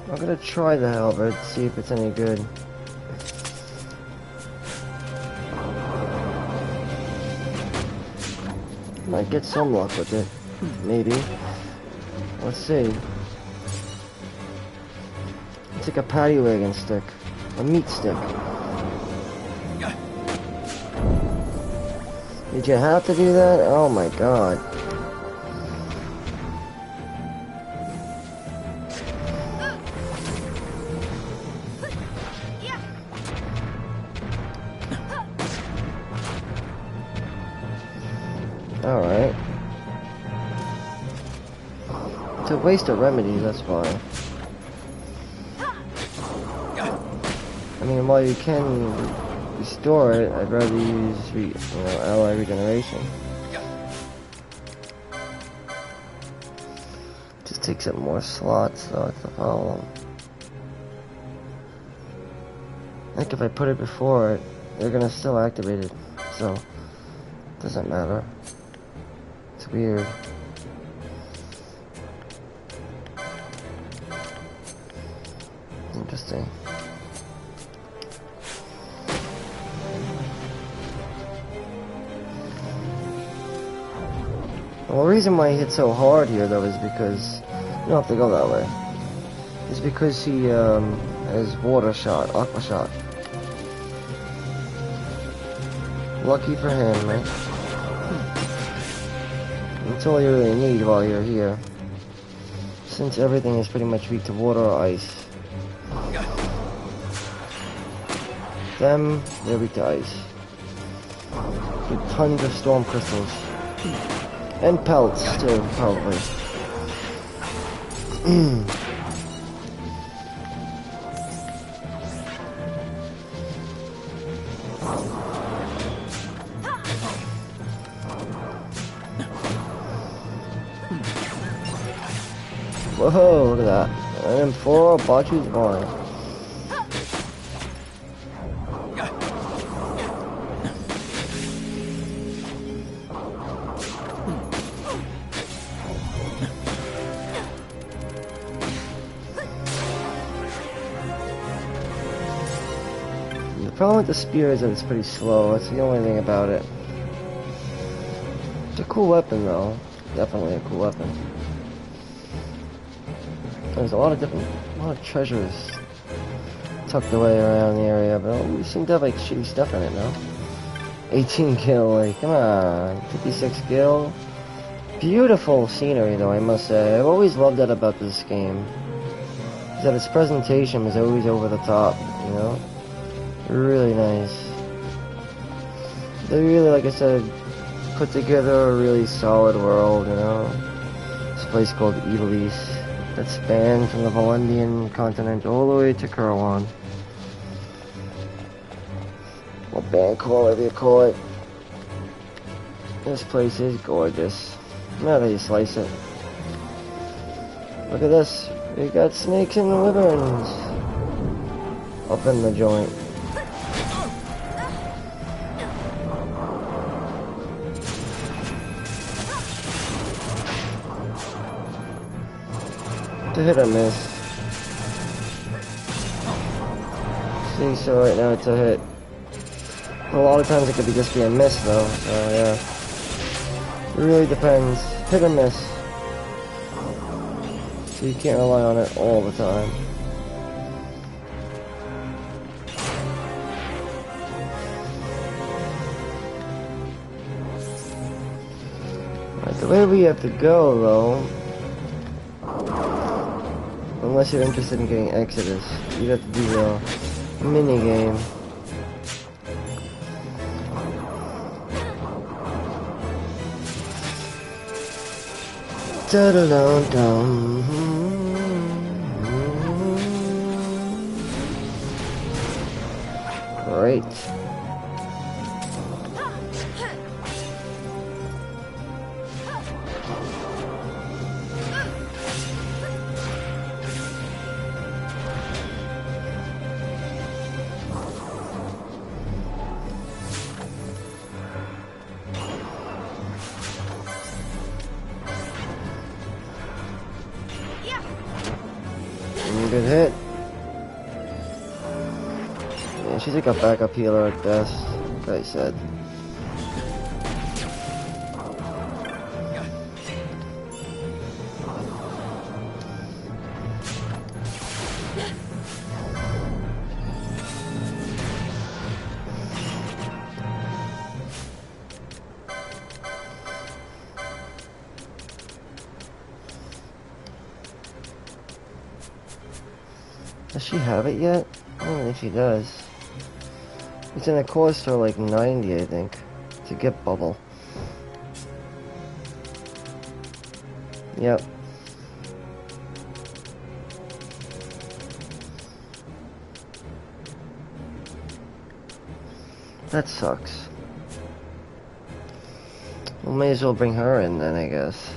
I'm gonna try the halberd, see if it's any good. Might get some luck with it. Maybe. Let's see. It's like a paddy wagon stick. A meat stick. Did you have to do that? Oh my god. Alright. It's a waste of remedies, that's fine. I mean, while you can restore it, I'd rather use, ally regeneration. Just takes up more slots, so that's the problem. I think if I put it before it, they're gonna still activate it, so it doesn't matter. It's weird. Interesting. Well, the reason why he hit so hard here, though, is because you don't have to go that way. It's because he has water shot, aqua shot. Lucky for him, right? That's all you really need while you're here. Since everything is pretty much weak to water or ice. Them, they're weak to ice. With tons of storm crystals. And pelts, too, probably. Whoa, look at that. And then 4 Bachu's Vine. The problem with the spear is that it's pretty slow. That's the only thing about it. It's a cool weapon, though. Definitely a cool weapon. There's a lot of treasures tucked away around the area, but we seem to have like shitty stuff in it now. 18 kill, like, come on. 56 kill. Beautiful scenery, though, I must say. I've always loved that about this game. Is that its presentation is always over the top, you know? Really nice. They really, like I said, put together a really solid world, you know? This place called Elise that spans from the Valendian continent all the way to Kurwan. Or Banco, whatever you call it. This place is gorgeous. Now that you slice it. Look at this. We got snakes and wyverns up in the joint. To hit or miss. See, so right now it's a hit. A lot of times it could just be a miss though, so yeah. It really depends. Hit or miss. So you can't rely on it all the time. Right, the way we have to go though, unless you're interested in getting Exodus, you'd have to do the mini game. Da-da-dum-dum. Great. Good hit. Yeah, she's like a backup healer at best, like I said. Does she have it yet? I don't think she does. It's in a cost for like 90, I think, to get Bubble. Yep. That sucks. We may as well bring her in then, I guess.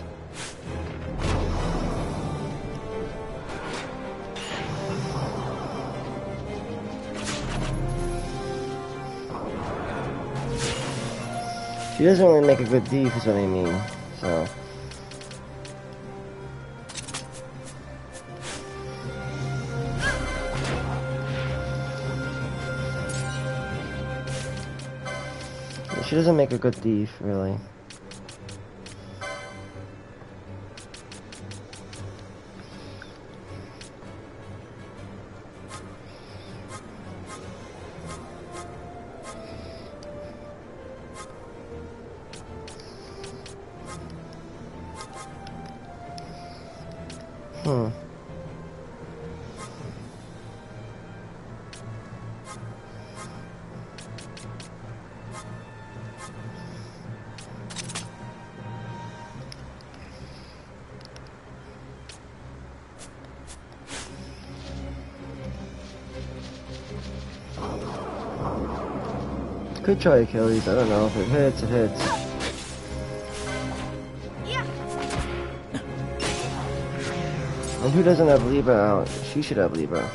She doesn't really make a good thief, is what I mean, so. She doesn't make a good thief, really. Could try Achilles, I don't know. If it hits, it hits. And who doesn't have Libra out? She should have Libra.